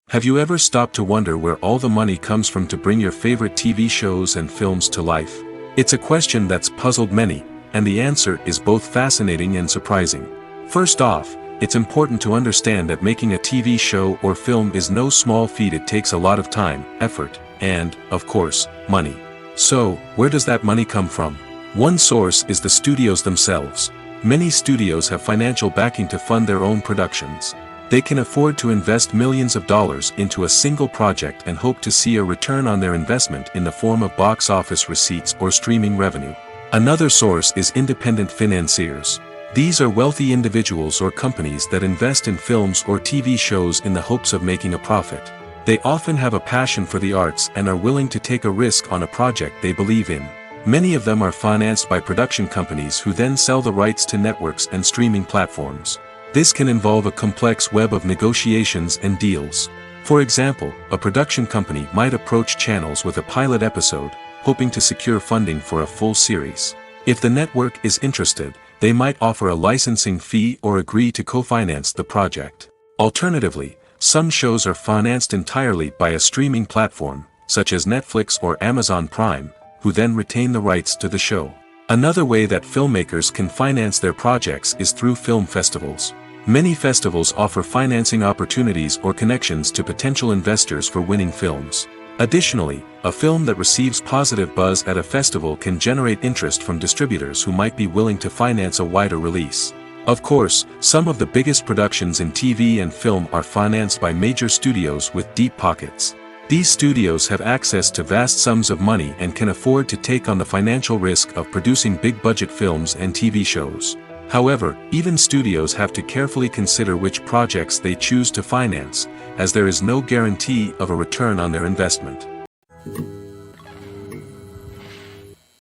Have you ever stopped to wonder where all the money comes from to bring your favorite TV shows and films to life? It's a question that's puzzled many, and the answer is both fascinating and surprising. First off, it's important to understand that making a TV show or film is no small feat. It takes a lot of time, effort, and, of course, money. So, where does that money come from? One source is the studios themselves. Many studios have financial backing to fund their own productions. They can afford to invest millions of dollars into a single project and hope to see a return on their investment in the form of box office receipts or streaming revenue. Another source is independent financiers. These are wealthy individuals or companies that invest in films or TV shows in the hopes of making a profit. They often have a passion for the arts and are willing to take a risk on a project they believe in. Many of them are financed by production companies who then sell the rights to networks and streaming platforms. This can involve a complex web of negotiations and deals. For example, a production company might approach channels with a pilot episode, hoping to secure funding for a full series. If the network is interested, they might offer a licensing fee or agree to co-finance the project. Alternatively, some shows are financed entirely by a streaming platform, such as Netflix or Amazon Prime, who then retain the rights to the show. Another way that filmmakers can finance their projects is through film festivals. Many festivals offer financing opportunities or connections to potential investors for winning films. Additionally, a film that receives positive buzz at a festival can generate interest from distributors who might be willing to finance a wider release. Of course, some of the biggest productions in TV and film are financed by major studios with deep pockets. These studios have access to vast sums of money and can afford to take on the financial risk of producing big-budget films and TV shows. However, even studios have to carefully consider which projects they choose to finance, as there is no guarantee of a return on their investment.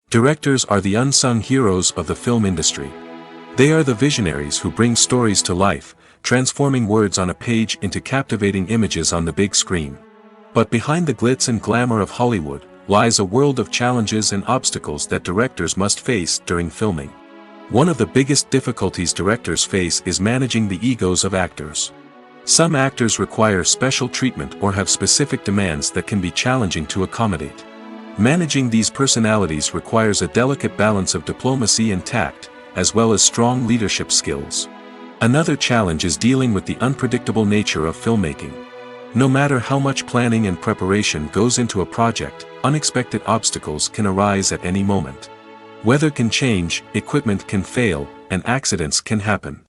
Directors are the unsung heroes of the film industry. They are the visionaries who bring stories to life, transforming words on a page into captivating images on the big screen. But behind the glitz and glamour of Hollywood, lies a world of challenges and obstacles that directors must face during filming. One of the biggest difficulties directors face is managing the egos of actors. Some actors require special treatment or have specific demands that can be challenging to accommodate. Managing these personalities requires a delicate balance of diplomacy and tact, as well as strong leadership skills. Another challenge is dealing with the unpredictable nature of filmmaking. No matter how much planning and preparation goes into a project, unexpected obstacles can arise at any moment. Weather can change, equipment can fail, and accidents can happen.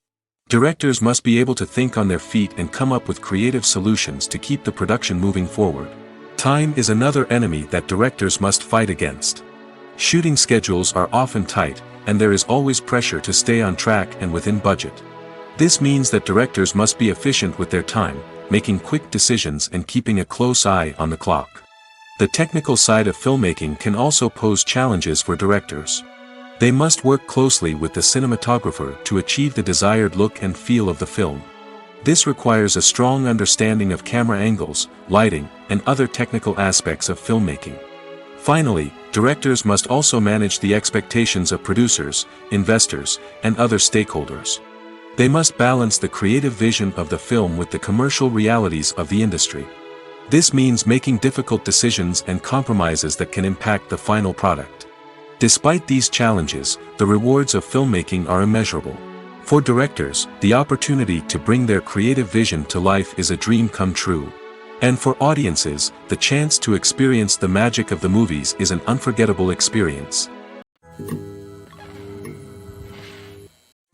Directors must be able to think on their feet and come up with creative solutions to keep the production moving forward. Time is another enemy that directors must fight against. Shooting schedules are often tight, and there is always pressure to stay on track and within budget. This means that directors must be efficient with their time, making quick decisions and keeping a close eye on the clock. The technical side of filmmaking can also pose challenges for directors. They must work closely with the cinematographer to achieve the desired look and feel of the film. This requires a strong understanding of camera angles, lighting, and other technical aspects of filmmaking. Finally, directors must also manage the expectations of producers, investors, and other stakeholders. They must balance the creative vision of the film with the commercial realities of the industry. This means making difficult decisions and compromises that can impact the final product. Despite these challenges, the rewards of filmmaking are immeasurable. For directors, the opportunity to bring their creative vision to life is a dream come true. And for audiences, the chance to experience the magic of the movies is an unforgettable experience.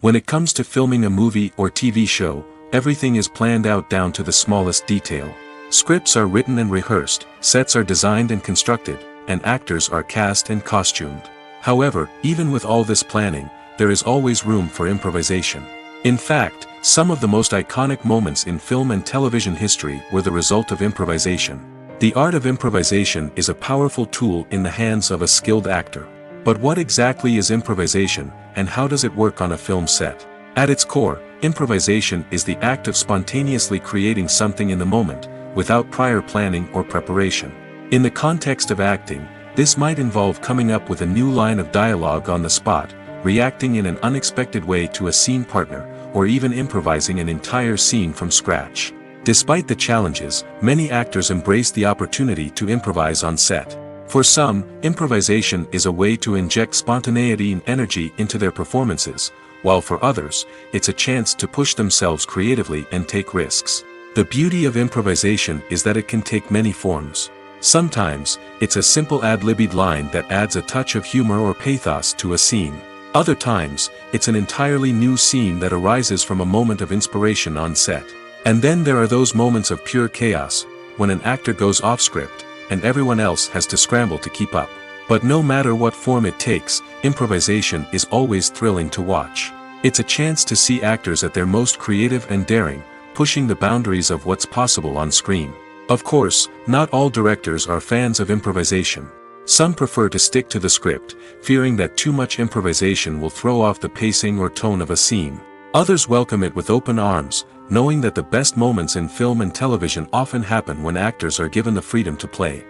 When it comes to filming a movie or TV show, everything is planned out down to the smallest detail. Scripts are written and rehearsed, sets are designed and constructed, and actors are cast and costumed. However, even with all this planning, there is always room for improvisation. In fact, some of the most iconic moments in film and television history were the result of improvisation. The art of improvisation is a powerful tool in the hands of a skilled actor. But what exactly is improvisation, and how does it work on a film set? At its core, improvisation is the act of spontaneously creating something in the moment, without prior planning or preparation. In the context of acting, This might involve coming up with a new line of dialogue on the spot, reacting in an unexpected way to a scene partner, or even improvising an entire scene from scratch. Despite the challenges, many actors embrace the opportunity to improvise on set. For some, improvisation is a way to inject spontaneity and energy into their performances, while for others, it's a chance to push themselves creatively and take risks. The beauty of improvisation is that it can take many forms. Sometimes, it's a simple ad-libbed line that adds a touch of humor or pathos to a scene. Other times, it's an entirely new scene that arises from a moment of inspiration on set. And then there are those moments of pure chaos, when an actor goes off script, and everyone else has to scramble to keep up. But no matter what form it takes, improvisation is always thrilling to watch. It's a chance to see actors at their most creative and daring, pushing the boundaries of what's possible on screen. Of course, not all directors are fans of improvisation. Some prefer to stick to the script, fearing that too much improvisation will throw off the pacing or tone of a scene. Others welcome it with open arms, knowing that the best moments in film and television often happen when actors are given the freedom to play.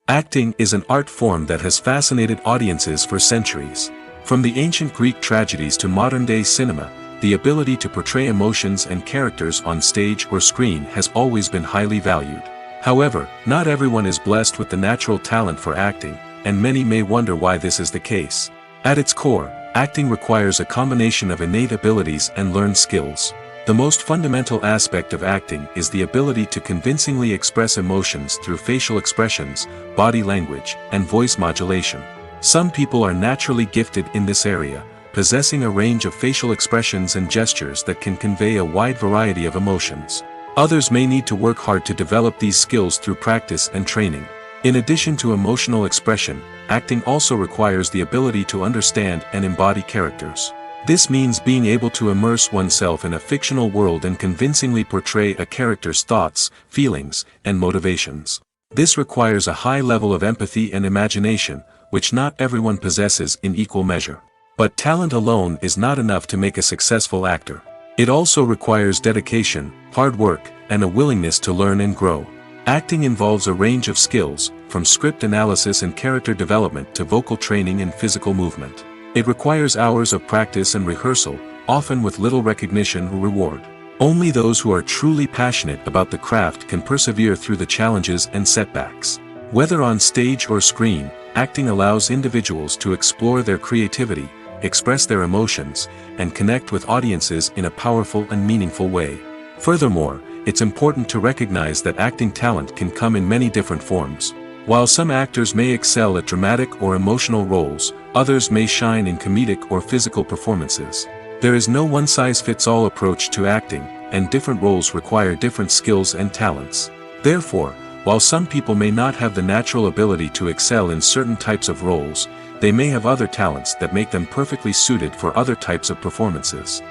Acting is an art form that has fascinated audiences for centuries. From the ancient Greek tragedies to modern-day cinema, the ability to portray emotions and characters on stage or screen has always been highly valued. However, not everyone is blessed with the natural talent for acting, and many may wonder why this is the case. At its core, acting requires a combination of innate abilities and learned skills. The most fundamental aspect of acting is the ability to convincingly express emotions through facial expressions, body language, and voice modulation. Some people are naturally gifted in this area, possessing a range of facial expressions and gestures that can convey a wide variety of emotions. Others may need to work hard to develop these skills through practice and training. In addition to emotional expression, acting also requires the ability to understand and embody characters. This means being able to immerse oneself in a fictional world and convincingly portray a character's thoughts, feelings, and motivations. This requires a high level of empathy and imagination, which not everyone possesses in equal measure. But talent alone is not enough to make a successful actor. It also requires dedication, hard work, and a willingness to learn and grow. Acting involves a range of skills, from script analysis and character development to vocal training and physical movement. It requires hours of practice and rehearsal, often with little recognition or reward. Only those who are truly passionate about the craft can persevere through the challenges and setbacks. Whether on stage or screen, acting allows individuals to explore their creativity, express their emotions, and connect with audiences in a powerful and meaningful way. Furthermore, it's important to recognize that acting talent can come in many different forms. While some actors may excel at dramatic or emotional roles, others may shine in comedic or physical performances. There is no one-size-fits-all approach to acting, and different roles require different skills and talents. Therefore, while some people may not have the natural ability to excel in certain types of roles, they may have other talents that make them perfectly suited for other types of performances.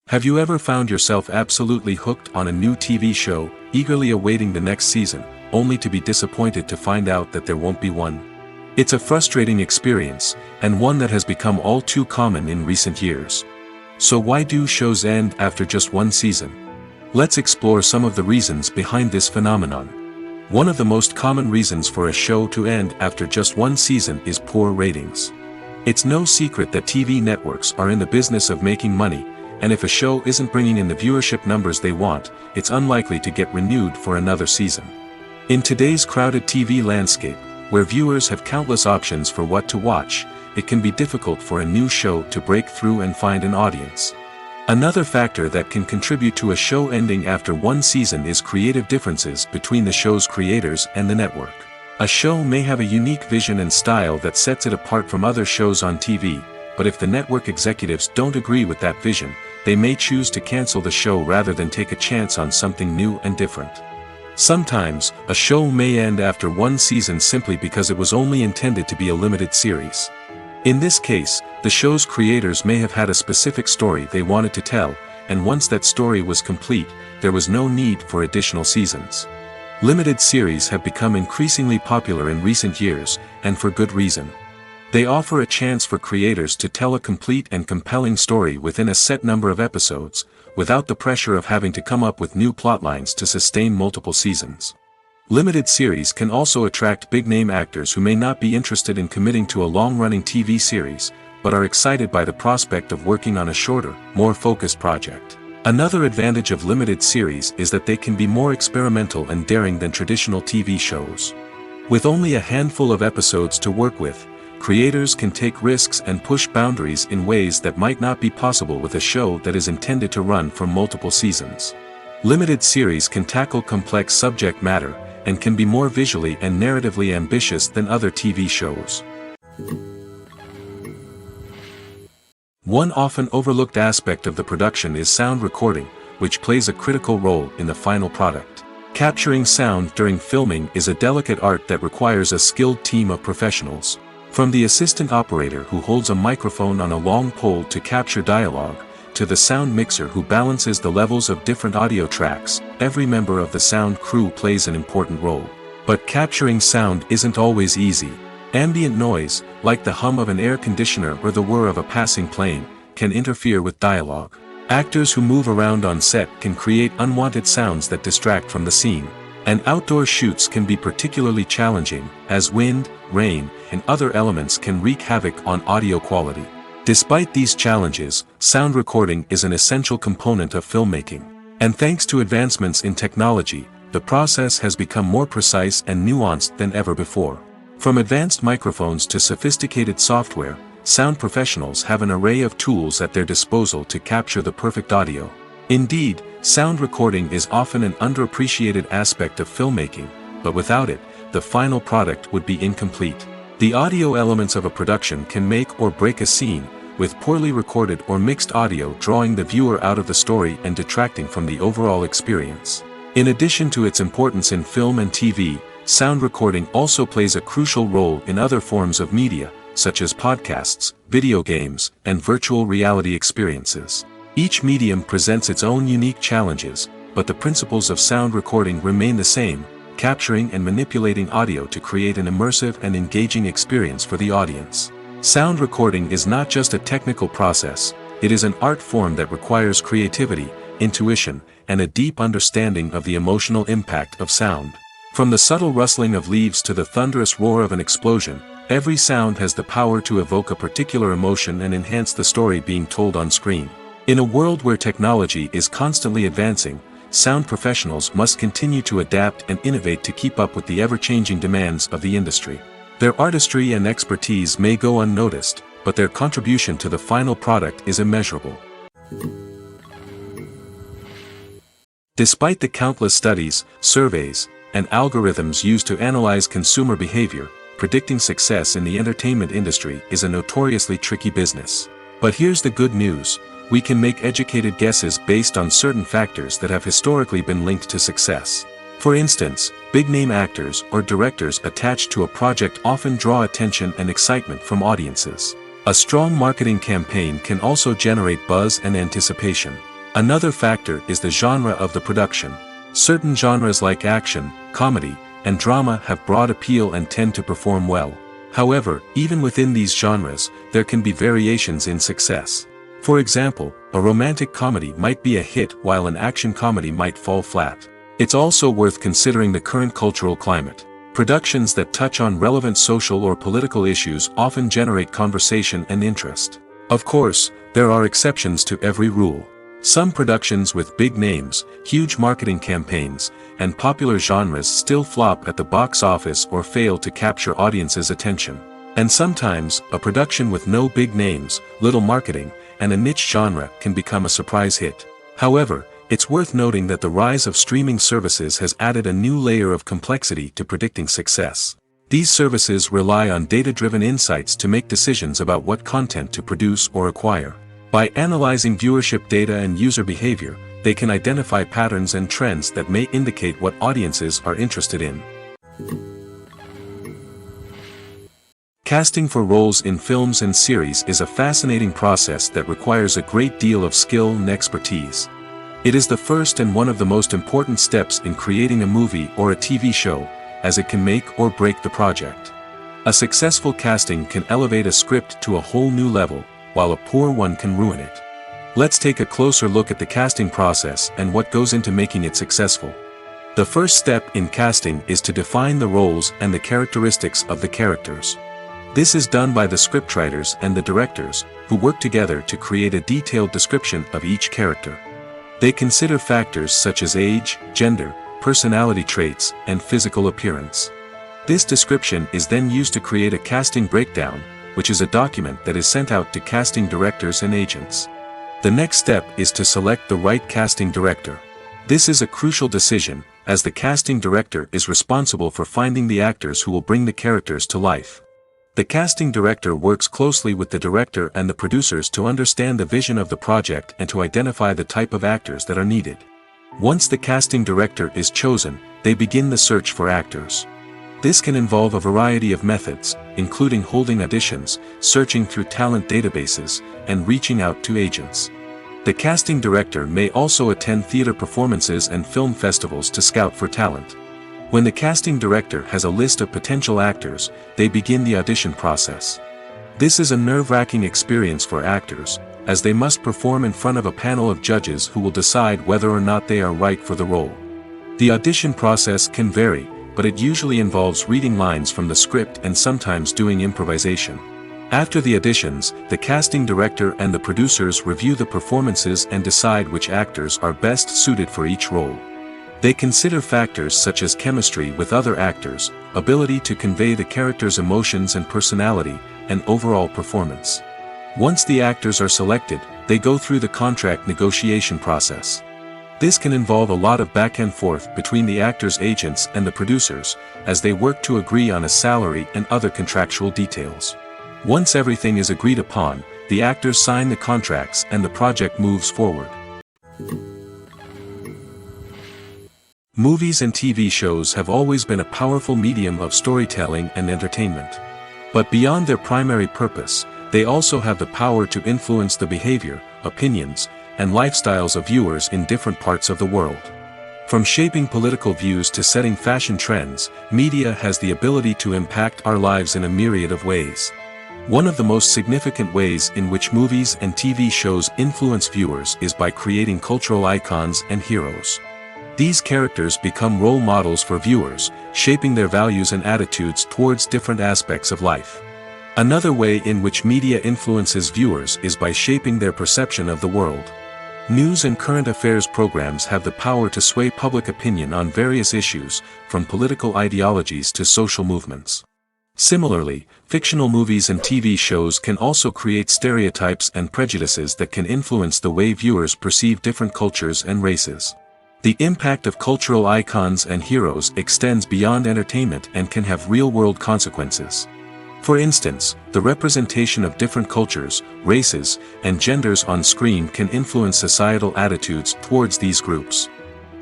Have you ever found yourself absolutely hooked on a new TV show, eagerly awaiting the next season, only to be disappointed to find out that there won't be one? It's a frustrating experience, and one that has become all too common in recent years. So why do shows end after just one season? Let's explore some of the reasons behind this phenomenon. One of the most common reasons for a show to end after just one season is poor ratings. It's no secret that TV networks are in the business of making money, and if a show isn't bringing in the viewership numbers they want, it's unlikely to get renewed for another season. In today's crowded TV landscape, where viewers have countless options for what to watch, it can be difficult for a new show to break through and find an audience. Another factor that can contribute to a show ending after one season is creative differences between the show's creators and the network. A show may have a unique vision and style that sets it apart from other shows on TV, but if the network executives don't agree with that vision, they may choose to cancel the show rather than take a chance on something new and different. Sometimes, a show may end after one season simply because it was only intended to be a limited series. In this case, the show's creators may have had a specific story they wanted to tell, and once that story was complete, there was no need for additional seasons. Limited series have become increasingly popular in recent years, and for good reason. They offer a chance for creators to tell a complete and compelling story within a set number of episodes, without the pressure of having to come up with new plotlines to sustain multiple seasons. Limited series can also attract big-name actors who may not be interested in committing to a long-running TV series, but are excited by the prospect of working on a shorter, more focused project. Another advantage of limited series is that they can be more experimental and daring than traditional TV shows. With only a handful of episodes to work with, creators can take risks and push boundaries in ways that might not be possible with a show that is intended to run for multiple seasons. Limited series can tackle complex subject matter, and can be more visually and narratively ambitious than other TV shows. One often overlooked aspect of the production is sound recording, which plays a critical role in the final product. Capturing sound during filming is a delicate art that requires a skilled team of professionals. From the assistant operator who holds a microphone on a long pole to capture dialogue, to the sound mixer who balances the levels of different audio tracks, every member of the sound crew plays an important role. But capturing sound isn't always easy. Ambient noise, like the hum of an air conditioner or the whir of a passing plane, can interfere with dialogue. Actors who move around on set can create unwanted sounds that distract from the scene. And outdoor shoots can be particularly challenging, as wind, rain, and other elements can wreak havoc on audio quality. Despite these challenges, sound recording is an essential component of filmmaking. And thanks to advancements in technology, the process has become more precise and nuanced than ever before. From advanced microphones to sophisticated software, sound professionals have an array of tools at their disposal to capture the perfect audio. Indeed, sound recording is often an underappreciated aspect of filmmaking, but without it, the final product would be incomplete. The audio elements of a production can make or break a scene, with poorly recorded or mixed audio drawing the viewer out of the story and detracting from the overall experience. In addition to its importance in film and TV, sound recording also plays a crucial role in other forms of media, such as podcasts, video games, and virtual reality experiences. Each medium presents its own unique challenges, but the principles of sound recording remain the same, capturing and manipulating audio to create an immersive and engaging experience for the audience. Sound recording is not just a technical process, it is an art form that requires creativity, intuition, and a deep understanding of the emotional impact of sound. From the subtle rustling of leaves to the thunderous roar of an explosion, every sound has the power to evoke a particular emotion and enhance the story being told on screen. In a world where technology is constantly advancing, sound professionals must continue to adapt and innovate to keep up with the ever-changing demands of the industry. Their artistry and expertise may go unnoticed, but their contribution to the final product is immeasurable. Despite the countless studies, surveys, and algorithms used to analyze consumer behavior, predicting success in the entertainment industry is a notoriously tricky business. But here's the good news: we can make educated guesses based on certain factors that have historically been linked to success. For instance, big-name actors or directors attached to a project often draw attention and excitement from audiences. A strong marketing campaign can also generate buzz and anticipation. Another factor is the genre of the production. Certain genres like action, comedy, and drama have broad appeal and tend to perform well. However, even within these genres, there can be variations in success. For example, a romantic comedy might be a hit while an action comedy might fall flat. It's also worth considering the current cultural climate. Productions that touch on relevant social or political issues often generate conversation and interest. Of course, there are exceptions to every rule. Some productions with big names, huge marketing campaigns, and popular genres still flop at the box office or fail to capture audiences' attention. And sometimes, a production with no big names, little marketing, and a niche genre can become a surprise hit. However, it's worth noting that the rise of streaming services has added a new layer of complexity to predicting success. These services rely on data-driven insights to make decisions about what content to produce or acquire. By analyzing viewership data and user behavior, they can identify patterns and trends that may indicate what audiences are interested in. Casting for roles in films and series is a fascinating process that requires a great deal of skill and expertise. It is the first and one of the most important steps in creating a movie or a TV show, as it can make or break the project. A successful casting can elevate a script to a whole new level, while a poor one can ruin it. Let's take a closer look at the casting process and what goes into making it successful. The first step in casting is to define the roles and the characteristics of the characters. This is done by the scriptwriters and the directors, who work together to create a detailed description of each character. They consider factors such as age, gender, personality traits, and physical appearance. This description is then used to create a casting breakdown, which is a document that is sent out to casting directors and agents. The next step is to select the right casting director. This is a crucial decision, as the casting director is responsible for finding the actors who will bring the characters to life. The casting director works closely with the director and the producers to understand the vision of the project and to identify the type of actors that are needed. Once the casting director is chosen, they begin the search for actors. This can involve a variety of methods, including holding auditions, searching through talent databases, and reaching out to agents. The casting director may also attend theater performances and film festivals to scout for talent. When the casting director has a list of potential actors, they begin the audition process. This is a nerve-wracking experience for actors, as they must perform in front of a panel of judges who will decide whether or not they are right for the role. The audition process can vary, but it usually involves reading lines from the script and sometimes doing improvisation. After the auditions, the casting director and the producers review the performances and decide which actors are best suited for each role. They consider factors such as chemistry with other actors, ability to convey the character's emotions and personality, and overall performance. Once the actors are selected, they go through the contract negotiation process. This can involve a lot of back and forth between the actors' agents and the producers, as they work to agree on a salary and other contractual details. Once everything is agreed upon, the actors sign the contracts and the project moves forward. Movies and TV shows have always been a powerful medium of storytelling and entertainment. But beyond their primary purpose, they also have the power to influence the behavior, opinions, and lifestyles of viewers in different parts of the world. From shaping political views to setting fashion trends, media has the ability to impact our lives in a myriad of ways. One of the most significant ways in which movies and TV shows influence viewers is by creating cultural icons and heroes. These characters become role models for viewers, shaping their values and attitudes towards different aspects of life. Another way in which media influences viewers is by shaping their perception of the world. News and current affairs programs have the power to sway public opinion on various issues, from political ideologies to social movements. Similarly, fictional movies and TV shows can also create stereotypes and prejudices that can influence the way viewers perceive different cultures and races. The impact of cultural icons and heroes extends beyond entertainment and can have real-world consequences. For instance, the representation of different cultures, races, and genders on screen can influence societal attitudes towards these groups.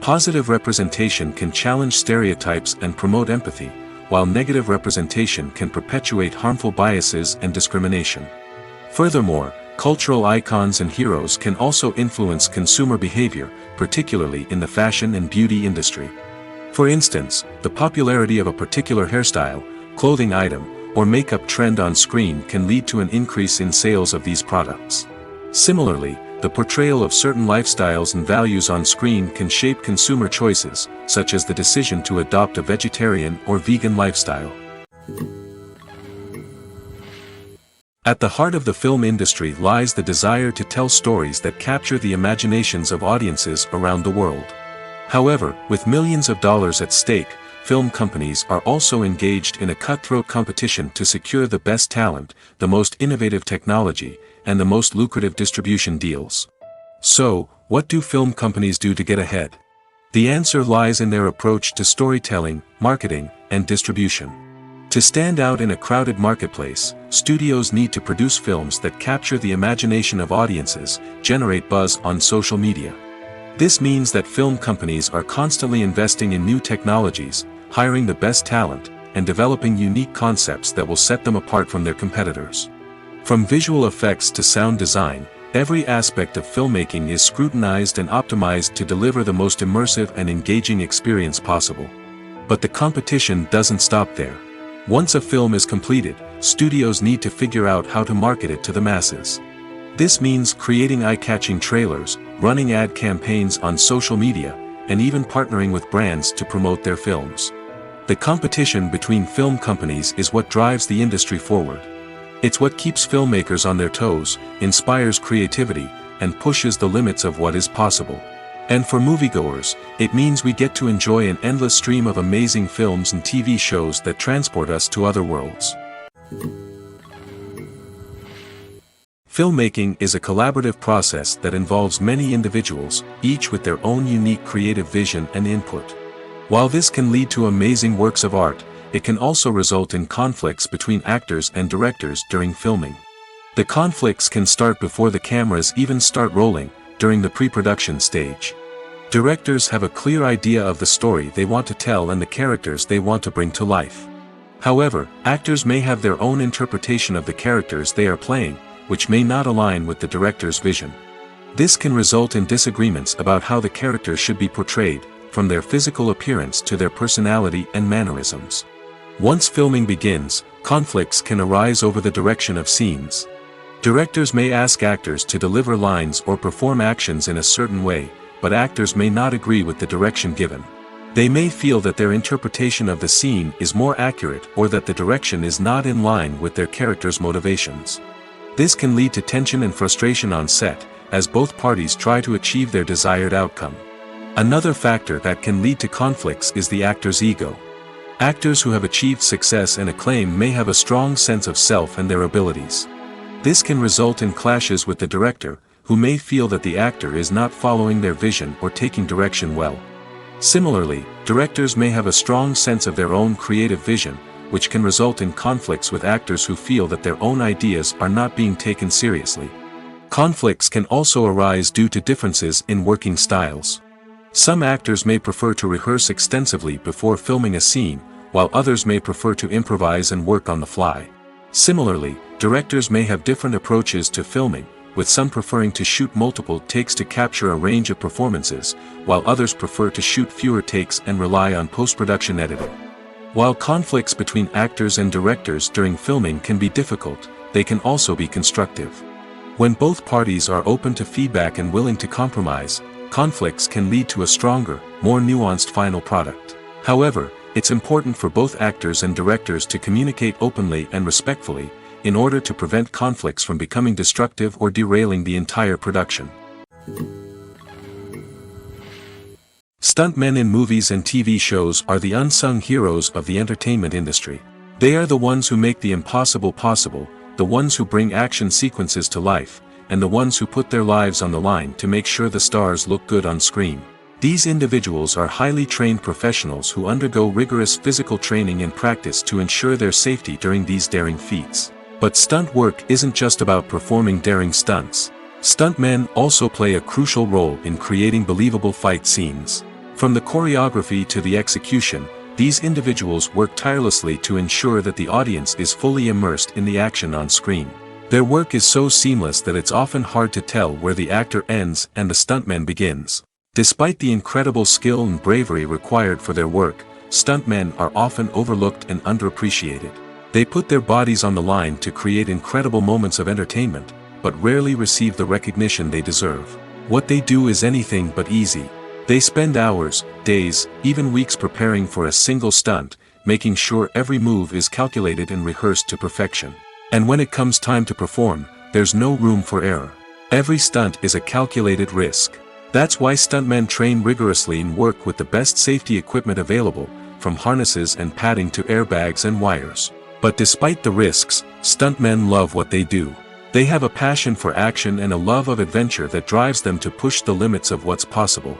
Positive representation can challenge stereotypes and promote empathy, while negative representation can perpetuate harmful biases and discrimination. Furthermore, cultural icons and heroes can also influence consumer behavior, particularly in the fashion and beauty industry. For instance, the popularity of a particular hairstyle, clothing item, or makeup trend on screen can lead to an increase in sales of these products. Similarly, the portrayal of certain lifestyles and values on screen can shape consumer choices, such as the decision to adopt a vegetarian or vegan lifestyle. At the heart of the film industry lies the desire to tell stories that capture the imaginations of audiences around the world. However, with millions of dollars at stake, film companies are also engaged in a cutthroat competition to secure the best talent, the most innovative technology, and the most lucrative distribution deals. So, what do film companies do to get ahead? The answer lies in their approach to storytelling, marketing, and distribution. To stand out in a crowded marketplace, studios need to produce films that capture the imagination of audiences, generate buzz on social media. This means that film companies are constantly investing in new technologies, hiring the best talent, and developing unique concepts that will set them apart from their competitors. From visual effects to sound design, every aspect of filmmaking is scrutinized and optimized to deliver the most immersive and engaging experience possible. But the competition doesn't stop there. Once a film is completed, studios need to figure out how to market it to the masses. This means creating eye-catching trailers, running ad campaigns on social media, and even partnering with brands to promote their films. The competition between film companies is what drives the industry forward. It's what keeps filmmakers on their toes, inspires creativity, and pushes the limits of what is possible. And for moviegoers, it means we get to enjoy an endless stream of amazing films and TV shows that transport us to other worlds. Filmmaking is a collaborative process that involves many individuals, each with their own unique creative vision and input. While this can lead to amazing works of art, it can also result in conflicts between actors and directors during filming. The conflicts can start before the cameras even start rolling, during the pre-production stage. Directors have a clear idea of the story they want to tell and the characters they want to bring to life. However, actors may have their own interpretation of the characters they are playing, which may not align with the director's vision. This can result in disagreements about how the characters should be portrayed, from their physical appearance to their personality and mannerisms. Once filming begins, conflicts can arise over the direction of scenes. Directors may ask actors to deliver lines or perform actions in a certain way, but actors may not agree with the direction given. They may feel that their interpretation of the scene is more accurate or that the direction is not in line with their character's motivations. This can lead to tension and frustration on set, as both parties try to achieve their desired outcome. Another factor that can lead to conflicts is the actor's ego. Actors who have achieved success and acclaim may have a strong sense of self and their abilities. This can result in clashes with the director, who may feel that the actor is not following their vision or taking direction well. Similarly, directors may have a strong sense of their own creative vision, which can result in conflicts with actors who feel that their own ideas are not being taken seriously. Conflicts can also arise due to differences in working styles. Some actors may prefer to rehearse extensively before filming a scene, while others may prefer to improvise and work on the fly. Similarly, directors may have different approaches to filming, with some preferring to shoot multiple takes to capture a range of performances, while others prefer to shoot fewer takes and rely on post-production editing. While conflicts between actors and directors during filming can be difficult, they can also be constructive. When both parties are open to feedback and willing to compromise, conflicts can lead to a stronger, more nuanced final product. However, it's important for both actors and directors to communicate openly and respectfully, in order to prevent conflicts from becoming destructive or derailing the entire production. Stuntmen in movies and TV shows are the unsung heroes of the entertainment industry. They are the ones who make the impossible possible, the ones who bring action sequences to life, and the ones who put their lives on the line to make sure the stars look good on screen. These individuals are highly trained professionals who undergo rigorous physical training and practice to ensure their safety during these daring feats. But stunt work isn't just about performing daring stunts. Stuntmen also play a crucial role in creating believable fight scenes. From the choreography to the execution, these individuals work tirelessly to ensure that the audience is fully immersed in the action on screen. Their work is so seamless that it's often hard to tell where the actor ends and the stuntman begins. Despite the incredible skill and bravery required for their work, stuntmen are often overlooked and underappreciated. They put their bodies on the line to create incredible moments of entertainment, but rarely receive the recognition they deserve. What they do is anything but easy. They spend hours, days, even weeks preparing for a single stunt, making sure every move is calculated and rehearsed to perfection. And when it comes time to perform, there's no room for error. Every stunt is a calculated risk. That's why stuntmen train rigorously and work with the best safety equipment available, from harnesses and padding to airbags and wires. But despite the risks, stuntmen love what they do. They have a passion for action and a love of adventure that drives them to push the limits of what's possible.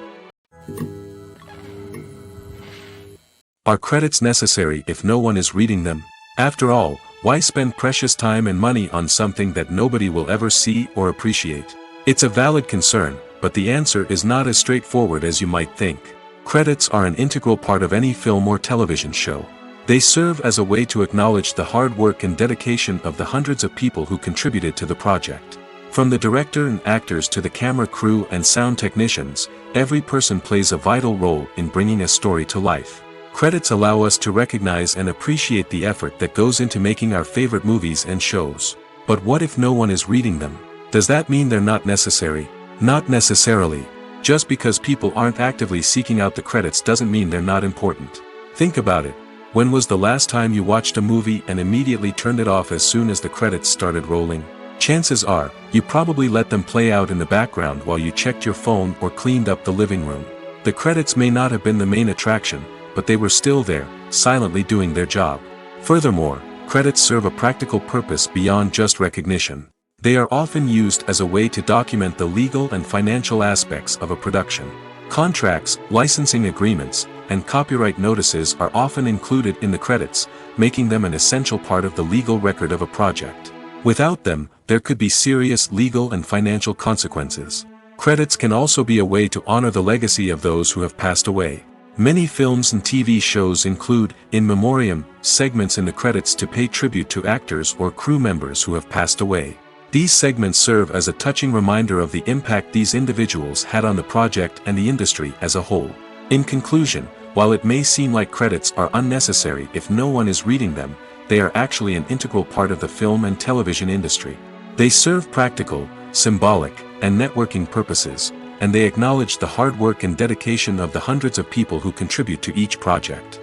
Are credits necessary if no one is reading them? After all, why spend precious time and money on something that nobody will ever see or appreciate? It's a valid concern, but the answer is not as straightforward as you might think. Credits are an integral part of any film or television show. They serve as a way to acknowledge the hard work and dedication of the hundreds of people who contributed to the project. From the director and actors to the camera crew and sound technicians, every person plays a vital role in bringing a story to life. Credits allow us to recognize and appreciate the effort that goes into making our favorite movies and shows. But what if no one is reading them? Does that mean they're not necessary? Not necessarily. Just because people aren't actively seeking out the credits doesn't mean they're not important. Think about it. When was the last time you watched a movie and immediately turned it off as soon as the credits started rolling? Chances are, you probably let them play out in the background while you checked your phone or cleaned up the living room. The credits may not have been the main attraction, but they were still there, silently doing their job. Furthermore, credits serve a practical purpose beyond just recognition. They are often used as a way to document the legal and financial aspects of a production. Contracts, licensing agreements, and copyright notices are often included in the credits, making them an essential part of the legal record of a project. Without them, there could be serious legal and financial consequences. Credits can also be a way to honor the legacy of those who have passed away. Many films and TV shows include, in memoriam, segments in the credits to pay tribute to actors or crew members who have passed away. These segments serve as a touching reminder of the impact these individuals had on the project and the industry as a whole. In conclusion, while it may seem like credits are unnecessary if no one is reading them, they are actually an integral part of the film and television industry. They serve practical, symbolic, and networking purposes, and they acknowledge the hard work and dedication of the hundreds of people who contribute to each project.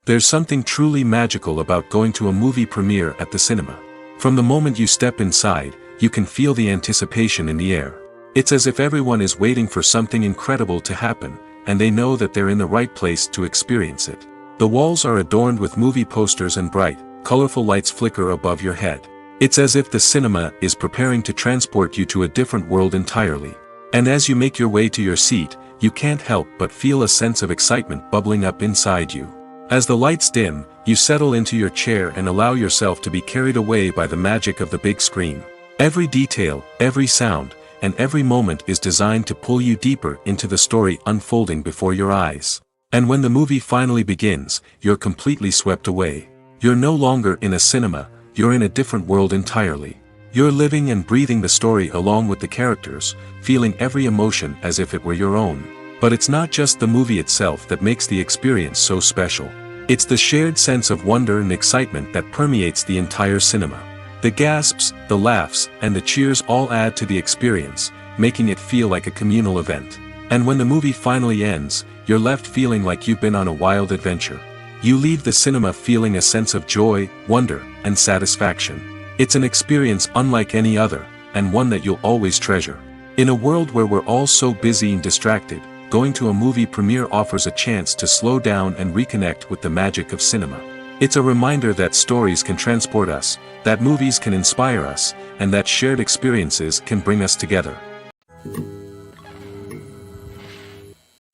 There's something truly magical about going to a movie premiere at the cinema. From the moment you step inside, you can feel the anticipation in the air. It's as if everyone is waiting for something incredible to happen, and they know that they're in the right place to experience it. The walls are adorned with movie posters and bright, colorful lights flicker above your head. It's as if the cinema is preparing to transport you to a different world entirely. And as you make your way to your seat, you can't help but feel a sense of excitement bubbling up inside you. As the lights dim, you settle into your chair and allow yourself to be carried away by the magic of the big screen. Every detail, every sound, and every moment is designed to pull you deeper into the story unfolding before your eyes. And when the movie finally begins, you're completely swept away. You're no longer in a cinema, you're in a different world entirely. You're living and breathing the story along with the characters, feeling every emotion as if it were your own. But it's not just the movie itself that makes the experience so special. It's the shared sense of wonder and excitement that permeates the entire cinema. The gasps, the laughs, and the cheers all add to the experience, making it feel like a communal event. And when the movie finally ends, you're left feeling like you've been on a wild adventure. You leave the cinema feeling a sense of joy, wonder, and satisfaction. It's an experience unlike any other, and one that you'll always treasure. In a world where we're all so busy and distracted, going to a movie premiere offers a chance to slow down and reconnect with the magic of cinema. It's a reminder that stories can transport us, that movies can inspire us, and that shared experiences can bring us together.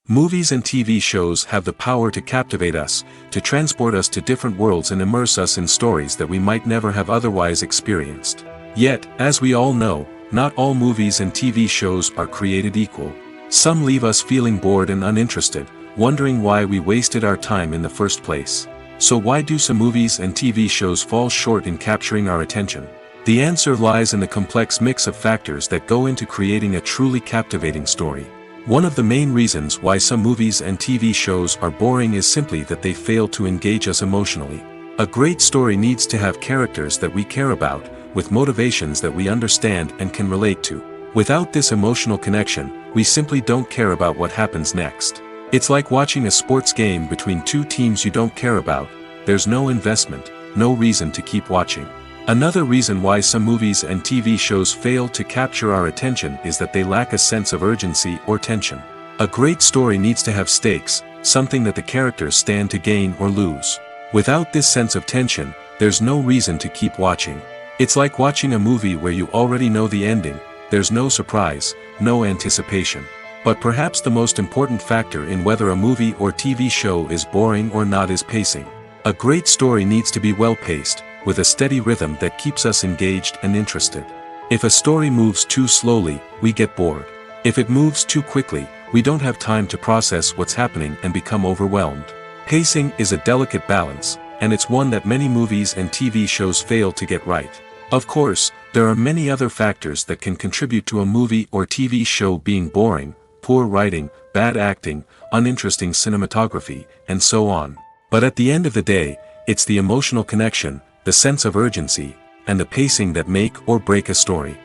Movies and TV shows have the power to captivate us, to transport us to different worlds and immerse us in stories that we might never have otherwise experienced. Yet, as we all know, not all movies and TV shows are created equal. Some leave us feeling bored and uninterested, wondering why we wasted our time in the first place. So why do some movies and TV shows fall short in capturing our attention? The answer lies in the complex mix of factors that go into creating a truly captivating story. One of the main reasons why some movies and TV shows are boring is simply that they fail to engage us emotionally. A great story needs to have characters that we care about, with motivations that we understand and can relate to. Without this emotional connection, we simply don't care about what happens next. It's like watching a sports game between two teams you don't care about. There's no investment, no reason to keep watching. Another reason why some movies and TV shows fail to capture our attention is that they lack a sense of urgency or tension. A great story needs to have stakes, something that the characters stand to gain or lose. Without this sense of tension, there's no reason to keep watching. It's like watching a movie where you already know the ending. There's no surprise, no anticipation. But perhaps the most important factor in whether a movie or TV show is boring or not is pacing. A great story needs to be well-paced, with a steady rhythm that keeps us engaged and interested. If a story moves too slowly, we get bored. If it moves too quickly, we don't have time to process what's happening and become overwhelmed. Pacing is a delicate balance, and it's one that many movies and TV shows fail to get right. Of course, there are many other factors that can contribute to a movie or TV show being boring: poor writing, bad acting, uninteresting cinematography, and so on. But at the end of the day, it's the emotional connection, the sense of urgency, and the pacing that make or break a story.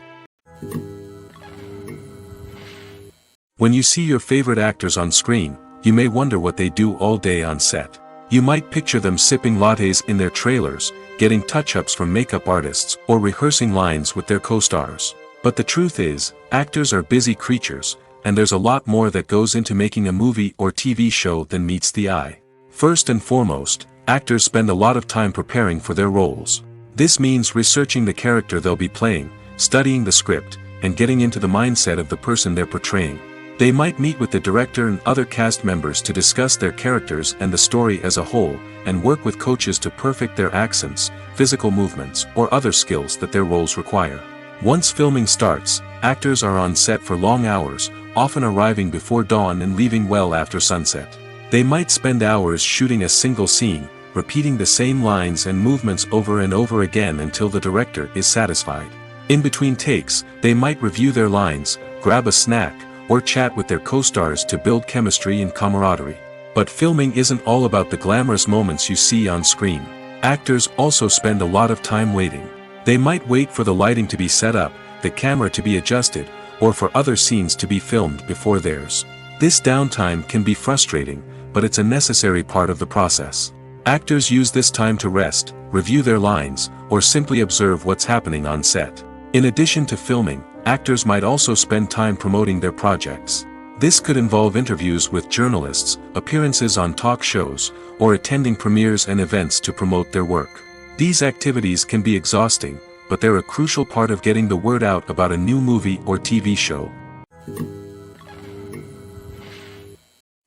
When you see your favorite actors on screen, you may wonder what they do all day on set. You might picture them sipping lattes in their trailers, getting touch-ups from makeup artists, or rehearsing lines with their co-stars. But the truth is, actors are busy creatures, and there's a lot more that goes into making a movie or TV show than meets the eye. First and foremost, actors spend a lot of time preparing for their roles. This means researching the character they'll be playing, studying the script, and getting into the mindset of the person they're portraying. They might meet with the director and other cast members to discuss their characters and the story as a whole, and work with coaches to perfect their accents, physical movements, or other skills that their roles require. Once filming starts, actors are on set for long hours, often arriving before dawn and leaving well after sunset. They might spend hours shooting a single scene, repeating the same lines and movements over and over again until the director is satisfied. In between takes, they might review their lines, grab a snack, or chat with their co-stars to build chemistry and camaraderie. But filming isn't all about the glamorous moments you see on screen. Actors also spend a lot of time waiting. They might wait for the lighting to be set up, the camera to be adjusted, or for other scenes to be filmed before theirs. This downtime can be frustrating, but it's a necessary part of the process. Actors use this time to rest, review their lines, or simply observe what's happening on set. In addition to filming, actors might also spend time promoting their projects. This could involve interviews with journalists, appearances on talk shows, or attending premieres and events to promote their work. These activities can be exhausting, but they're a crucial part of getting the word out about a new movie or TV show.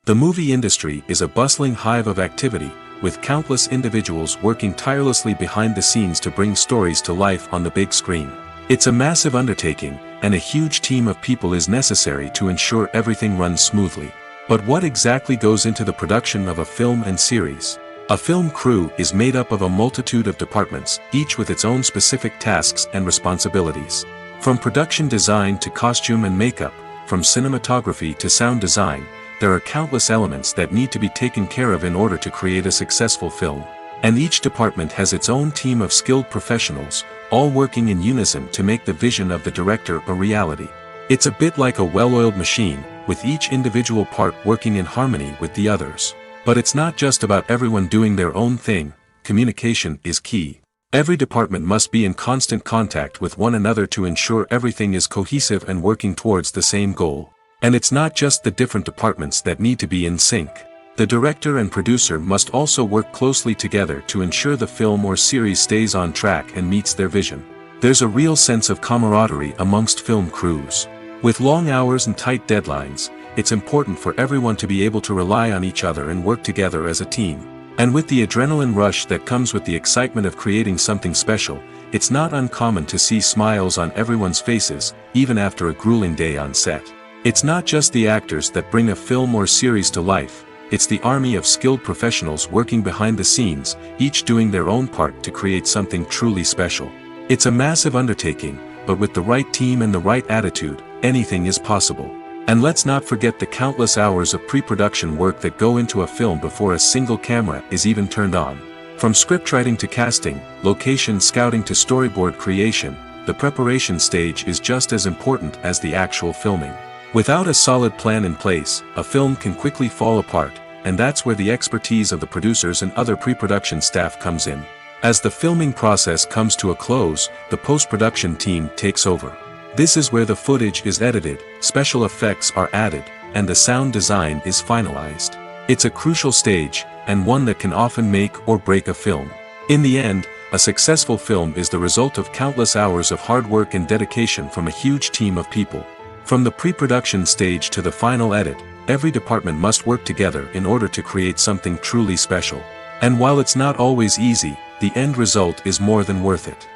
The movie industry is a bustling hive of activity, with countless individuals working tirelessly behind the scenes to bring stories to life on the big screen. It's a massive undertaking, and a huge team of people is necessary to ensure everything runs smoothly. But what exactly goes into the production of a film and series? A film crew is made up of a multitude of departments, each with its own specific tasks and responsibilities. From production design to costume and makeup, from cinematography to sound design, there are countless elements that need to be taken care of in order to create a successful film. And each department has its own team of skilled professionals, all working in unison to make the vision of the director a reality. It's a bit like a well-oiled machine, with each individual part working in harmony with the others. But it's not just about everyone doing their own thing. Communication is key. Every department must be in constant contact with one another to ensure everything is cohesive and working towards the same goal. And it's not just the different departments that need to be in sync. The director and producer must also work closely together to ensure the film or series stays on track and meets their vision. There's a real sense of camaraderie amongst film crews. With long hours and tight deadlines, it's important for everyone to be able to rely on each other and work together as a team. And with the adrenaline rush that comes with the excitement of creating something special, it's not uncommon to see smiles on everyone's faces, even after a grueling day on set. It's not just the actors that bring a film or series to life. It's the army of skilled professionals working behind the scenes, each doing their own part to create something truly special. It's a massive undertaking, but with the right team and the right attitude, anything is possible. And let's not forget the countless hours of pre-production work that go into a film before a single camera is even turned on. From scriptwriting to casting, location scouting to storyboard creation, the preparation stage is just as important as the actual filming. Without a solid plan in place, a film can quickly fall apart, and that's where the expertise of the producers and other pre-production staff comes in. As the filming process comes to a close, the post-production team takes over. This is where the footage is edited, special effects are added, and the sound design is finalized. It's a crucial stage, and one that can often make or break a film. In the end, a successful film is the result of countless hours of hard work and dedication from a huge team of people. From the pre-production stage to the final edit, every department must work together in order to create something truly special. And while it's not always easy, the end result is more than worth it.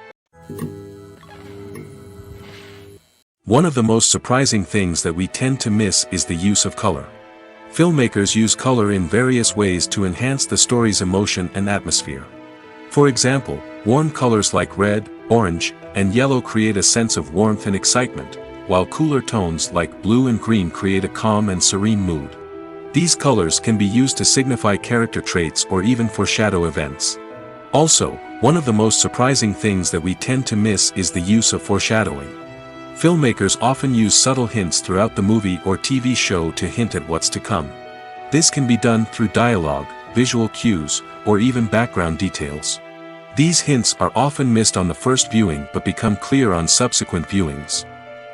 One of the most surprising things that we tend to miss is the use of color. Filmmakers use color in various ways to enhance the story's emotion and atmosphere. For example, warm colors like red, orange, and yellow create a sense of warmth and excitement, while cooler tones like blue and green create a calm and serene mood. These colors can be used to signify character traits or even foreshadow events. Also, one of the most surprising things that we tend to miss is the use of foreshadowing. Filmmakers often use subtle hints throughout the movie or TV show to hint at what's to come. This can be done through dialogue, visual cues, or even background details. These hints are often missed on the first viewing but become clear on subsequent viewings.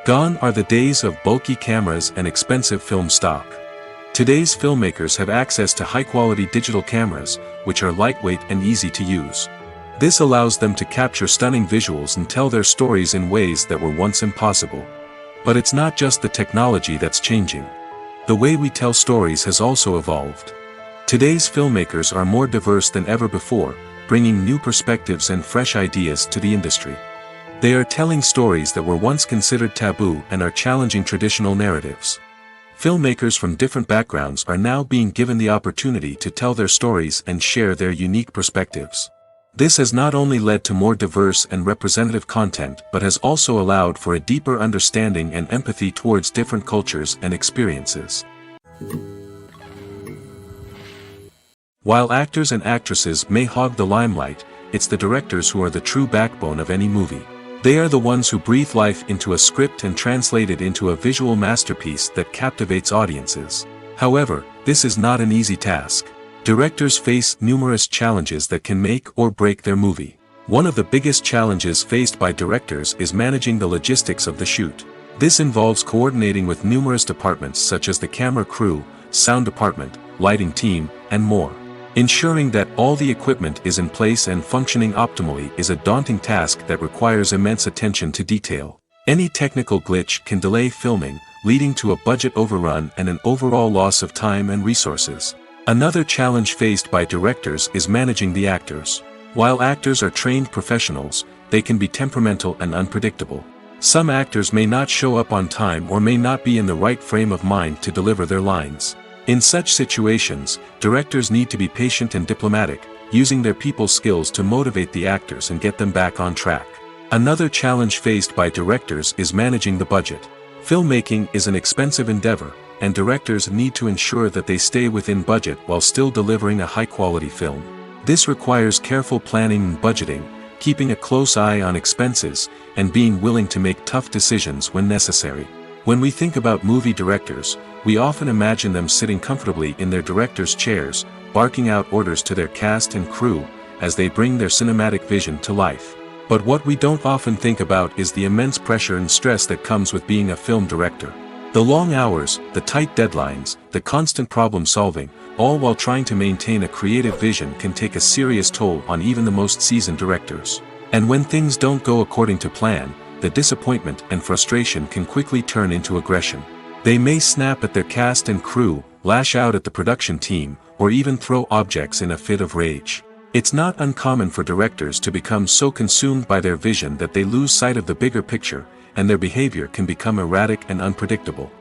Gone are the days of bulky cameras and expensive film stock. Today's filmmakers have access to high-quality digital cameras, which are lightweight and easy to use. This allows them to capture stunning visuals and tell their stories in ways that were once impossible. But it's not just the technology that's changing. The way we tell stories has also evolved. Today's filmmakers are more diverse than ever before, bringing new perspectives and fresh ideas to the industry. They are telling stories that were once considered taboo and are challenging traditional narratives. Filmmakers from different backgrounds are now being given the opportunity to tell their stories and share their unique perspectives. This has not only led to more diverse and representative content but has also allowed for a deeper understanding and empathy towards different cultures and experiences. While actors and actresses may hog the limelight, it's the directors who are the true backbone of any movie. They are the ones who breathe life into a script and translate it into a visual masterpiece that captivates audiences. However, this is not an easy task. Directors face numerous challenges that can make or break their movie. One of the biggest challenges faced by directors is managing the logistics of the shoot. This involves coordinating with numerous departments such as the camera crew, sound department, lighting team, and more. Ensuring that all the equipment is in place and functioning optimally is a daunting task that requires immense attention to detail. Any technical glitch can delay filming, leading to a budget overrun and an overall loss of time and resources. Another challenge faced by directors is managing the actors. While actors are trained professionals, they can be temperamental and unpredictable. Some actors may not show up on time or may not be in the right frame of mind to deliver their lines. In such situations, directors need to be patient and diplomatic, using their people skills to motivate the actors and get them back on track. Another challenge faced by directors is managing the budget. Filmmaking is an expensive endeavor, and directors need to ensure that they stay within budget while still delivering a high-quality film. This requires careful planning and budgeting, keeping a close eye on expenses, and being willing to make tough decisions when necessary. When we think about movie directors, we often imagine them sitting comfortably in their director's chairs, barking out orders to their cast and crew, as they bring their cinematic vision to life. But what we don't often think about is the immense pressure and stress that comes with being a film director. The long hours, the tight deadlines, the constant problem solving, all while trying to maintain a creative vision can take a serious toll on even the most seasoned directors. And when things don't go according to plan, the disappointment and frustration can quickly turn into aggression. They may snap at their cast and crew, lash out at the production team, or even throw objects in a fit of rage. It's not uncommon for directors to become so consumed by their vision that they lose sight of the bigger picture, and their behavior can become erratic and unpredictable.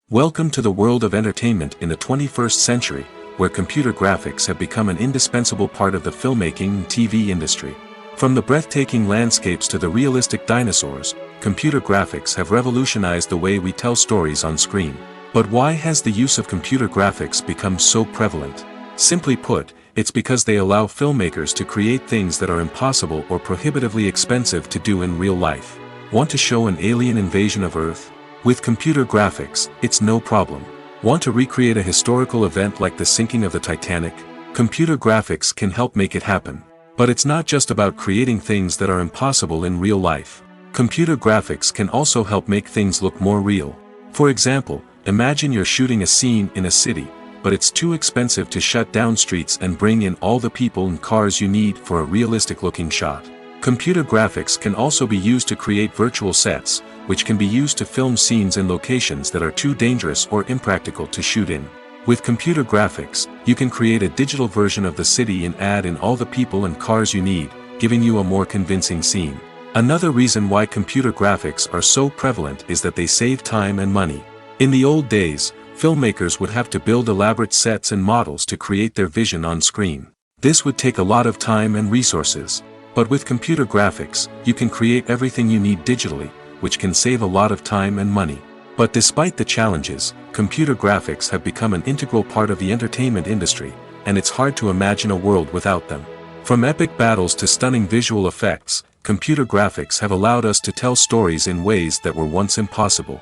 Welcome to the world of entertainment in the 21st century, where computer graphics have become an indispensable part of the filmmaking and TV industry. From the breathtaking landscapes to the realistic dinosaurs, computer graphics have revolutionized the way we tell stories on screen. But why has the use of computer graphics become so prevalent? Simply put, it's because they allow filmmakers to create things that are impossible or prohibitively expensive to do in real life. Want to show an alien invasion of Earth? With computer graphics, it's no problem. Want to recreate a historical event like the sinking of the Titanic? Computer graphics can help make it happen. But it's not just about creating things that are impossible in real life. Computer graphics can also help make things look more real. For example, imagine you're shooting a scene in a city, but it's too expensive to shut down streets and bring in all the people and cars you need for a realistic-looking shot. Computer graphics can also be used to create virtual sets, which can be used to film scenes in locations that are too dangerous or impractical to shoot in. With computer graphics, you can create a digital version of the city and add in all the people and cars you need, giving you a more convincing scene. Another reason why computer graphics are so prevalent is that they save time and money. In the old days, filmmakers would have to build elaborate sets and models to create their vision on screen. This would take a lot of time and resources. But with computer graphics, you can create everything you need digitally, which can save a lot of time and money. But despite the challenges, computer graphics have become an integral part of the entertainment industry, and it's hard to imagine a world without them. From epic battles to stunning visual effects, computer graphics have allowed us to tell stories in ways that were once impossible.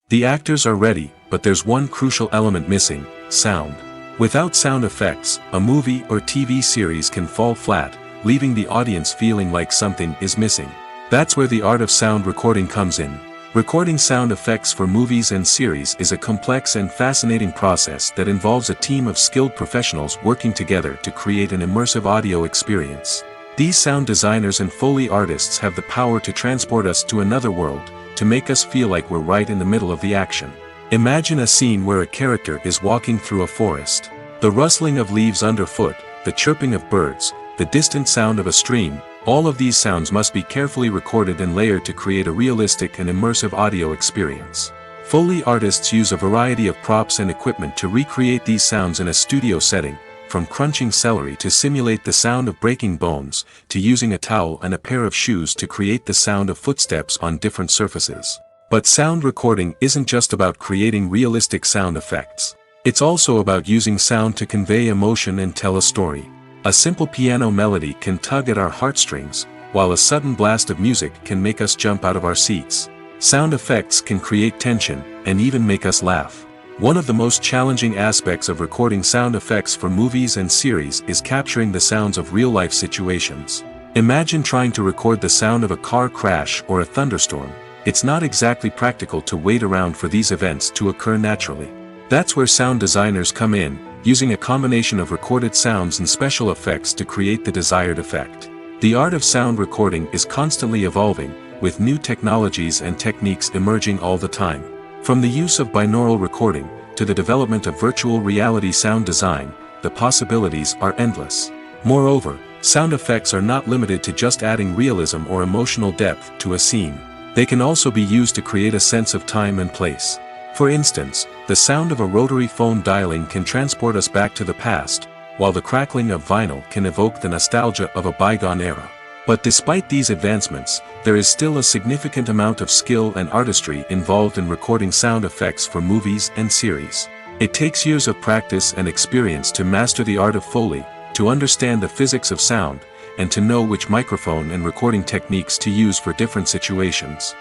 The actors are ready, but there's one crucial element missing: sound. Without sound effects, a movie or TV series can fall flat, leaving the audience feeling like something is missing. That's where the art of sound recording comes in. Recording sound effects for movies and series is a complex and fascinating process that involves a team of skilled professionals working together to create an immersive audio experience. These sound designers and Foley artists have the power to transport us to another world, to make us feel like we're right in the middle of the action. Imagine a scene where a character is walking through a forest. The rustling of leaves underfoot, the chirping of birds, the distant sound of a stream, all of these sounds must be carefully recorded and layered to create a realistic and immersive audio experience. Foley artists use a variety of props and equipment to recreate these sounds in a studio setting, from crunching celery to simulate the sound of breaking bones, to using a towel and a pair of shoes to create the sound of footsteps on different surfaces. But sound recording isn't just about creating realistic sound effects. It's also about using sound to convey emotion and tell a story. A simple piano melody can tug at our heartstrings, while a sudden blast of music can make us jump out of our seats. Sound effects can create tension, and even make us laugh. One of the most challenging aspects of recording sound effects for movies and series is capturing the sounds of real-life situations. Imagine trying to record the sound of a car crash or a thunderstorm. It's not exactly practical to wait around for these events to occur naturally. That's where sound designers come in, using a combination of recorded sounds and special effects to create the desired effect. The art of sound recording is constantly evolving, with new technologies and techniques emerging all the time. From the use of binaural recording, to the development of virtual reality sound design, the possibilities are endless. Moreover, sound effects are not limited to just adding realism or emotional depth to a scene. They can also be used to create a sense of time and place. For instance, the sound of a rotary phone dialing can transport us back to the past, while the crackling of vinyl can evoke the nostalgia of a bygone era. But despite these advancements, there is still a significant amount of skill and artistry involved in recording sound effects for movies and series. It takes years of practice and experience to master the art of Foley, to understand the physics of sound, and to know which microphone and recording techniques to use for different situations.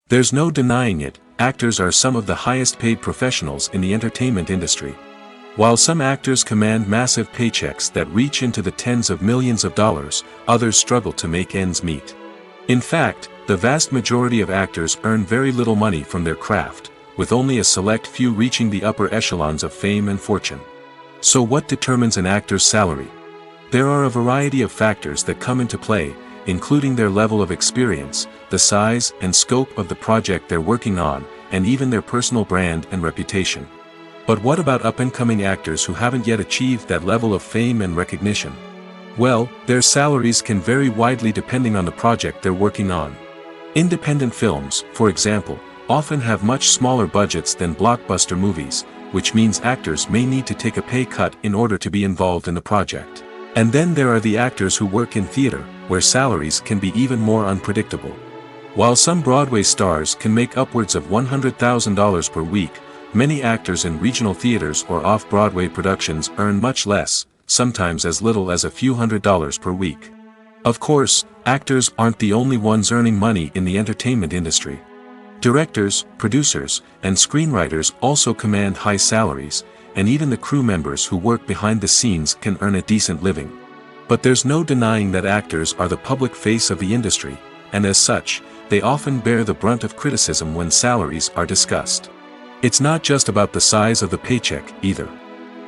There's no denying it, actors are some of the highest paid professionals in the entertainment industry. While some actors command massive paychecks that reach into the tens of millions of dollars, others struggle to make ends meet. In fact, the vast majority of actors earn very little money from their craft, with only a select few reaching the upper echelons of fame and fortune. So what determines an actor's salary? There are a variety of factors that come into play, including their level of experience, the size and scope of the project they're working on, and even their personal brand and reputation. But what about up-and-coming actors who haven't yet achieved that level of fame and recognition? Well, their salaries can vary widely depending on the project they're working on. Independent films, for example, often have much smaller budgets than blockbuster movies, which means actors may need to take a pay cut in order to be involved in the project. And then there are the actors who work in theater, where salaries can be even more unpredictable. While some Broadway stars can make upwards of $100,000 per week, many actors in regional theaters or off-Broadway productions earn much less, sometimes as little as a few $100s per week. Of course, actors aren't the only ones earning money in the entertainment industry. Directors, producers, and screenwriters also command high salaries, and even the crew members who work behind the scenes can earn a decent living. But there's no denying that actors are the public face of the industry, and as such, they often bear the brunt of criticism when salaries are discussed. It's not just about the size of the paycheck, either.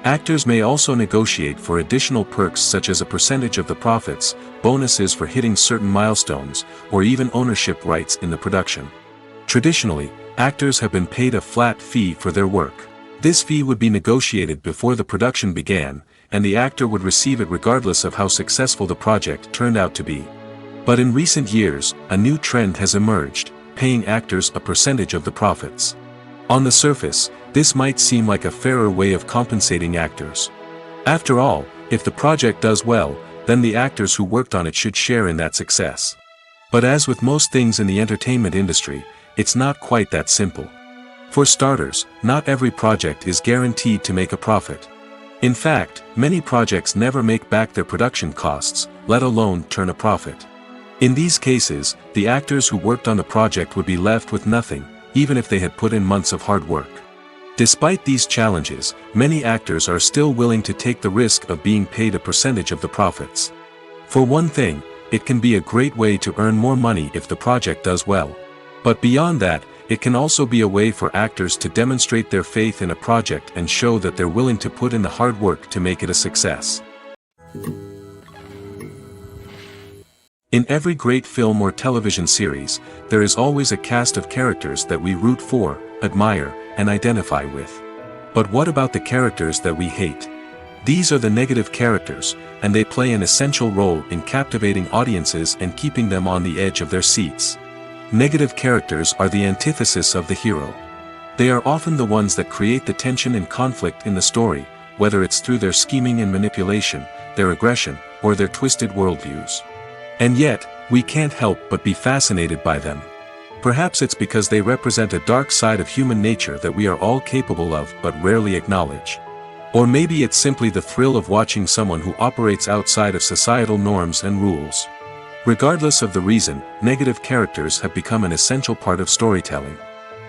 Actors may also negotiate for additional perks such as a percentage of the profits, bonuses for hitting certain milestones, or even ownership rights in the production. Traditionally, actors have been paid a flat fee for their work. This fee would be negotiated before the production began, and the actor would receive it regardless of how successful the project turned out to be. But in recent years, a new trend has emerged, paying actors a percentage of the profits. On the surface, this might seem like a fairer way of compensating actors. After all, if the project does well, then the actors who worked on it should share in that success. But as with most things in the entertainment industry, it's not quite that simple. For starters, not every project is guaranteed to make a profit. In fact, many projects never make back their production costs, let alone turn a profit. In these cases, the actors who worked on the project would be left with nothing, even if they had put in months of hard work. Despite these challenges, many actors are still willing to take the risk of being paid a percentage of the profits. For one thing, it can be a great way to earn more money if the project does well. But beyond that, it can also be a way for actors to demonstrate their faith in a project and show that they're willing to put in the hard work to make it a success. In every great film or television series, there is always a cast of characters that we root for, admire, and identify with. But what about the characters that we hate? These are the negative characters, and they play an essential role in captivating audiences and keeping them on the edge of their seats. Negative characters are the antithesis of the hero. They are often the ones that create the tension and conflict in the story, whether it's through their scheming and manipulation, their aggression, or their twisted worldviews. And yet, we can't help but be fascinated by them. Perhaps it's because they represent a dark side of human nature that we are all capable of but rarely acknowledge. Or maybe it's simply the thrill of watching someone who operates outside of societal norms and rules. Regardless of the reason, negative characters have become an essential part of storytelling.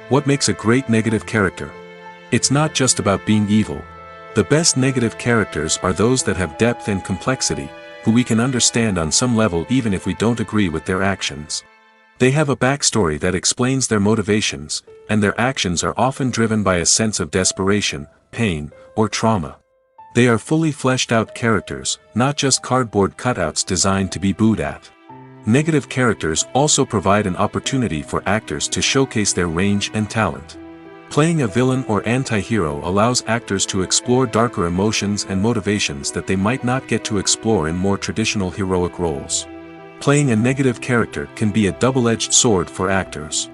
What makes a great negative character? It's not just about being evil. The best negative characters are those that have depth and complexity, who we can understand on some level even if we don't agree with their actions. They have a backstory that explains their motivations, and their actions are often driven by a sense of desperation, pain, or trauma. They are fully fleshed out characters, not just cardboard cutouts designed to be booed at. Negative characters also provide an opportunity for actors to showcase their range and talent. Playing a villain or anti-hero allows actors to explore darker emotions and motivations that they might not get to explore in more traditional heroic roles. Playing a negative character can be a double-edged sword for actors.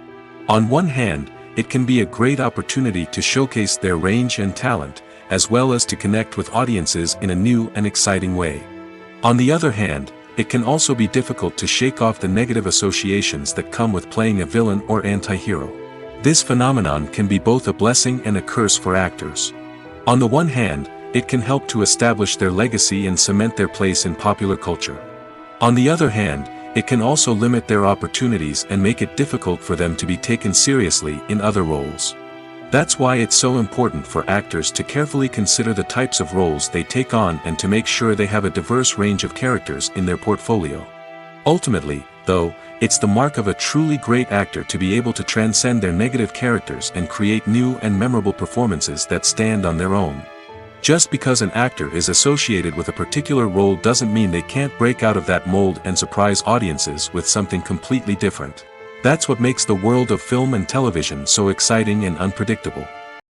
On one hand, it can be a great opportunity to showcase their range and talent, as well as to connect with audiences in a new and exciting way. On the other hand, it can also be difficult to shake off the negative associations that come with playing a villain or anti-hero. This phenomenon can be both a blessing and a curse for actors. On the one hand, it can help to establish their legacy and cement their place in popular culture. On the other hand, it can also limit their opportunities and make it difficult for them to be taken seriously in other roles. That's why it's so important for actors to carefully consider the types of roles they take on and to make sure they have a diverse range of characters in their portfolio. Ultimately, though, it's the mark of a truly great actor to be able to transcend their negative characters and create new and memorable performances that stand on their own. Just because an actor is associated with a particular role doesn't mean they can't break out of that mold and surprise audiences with something completely different. That's what makes the world of film and television so exciting and unpredictable.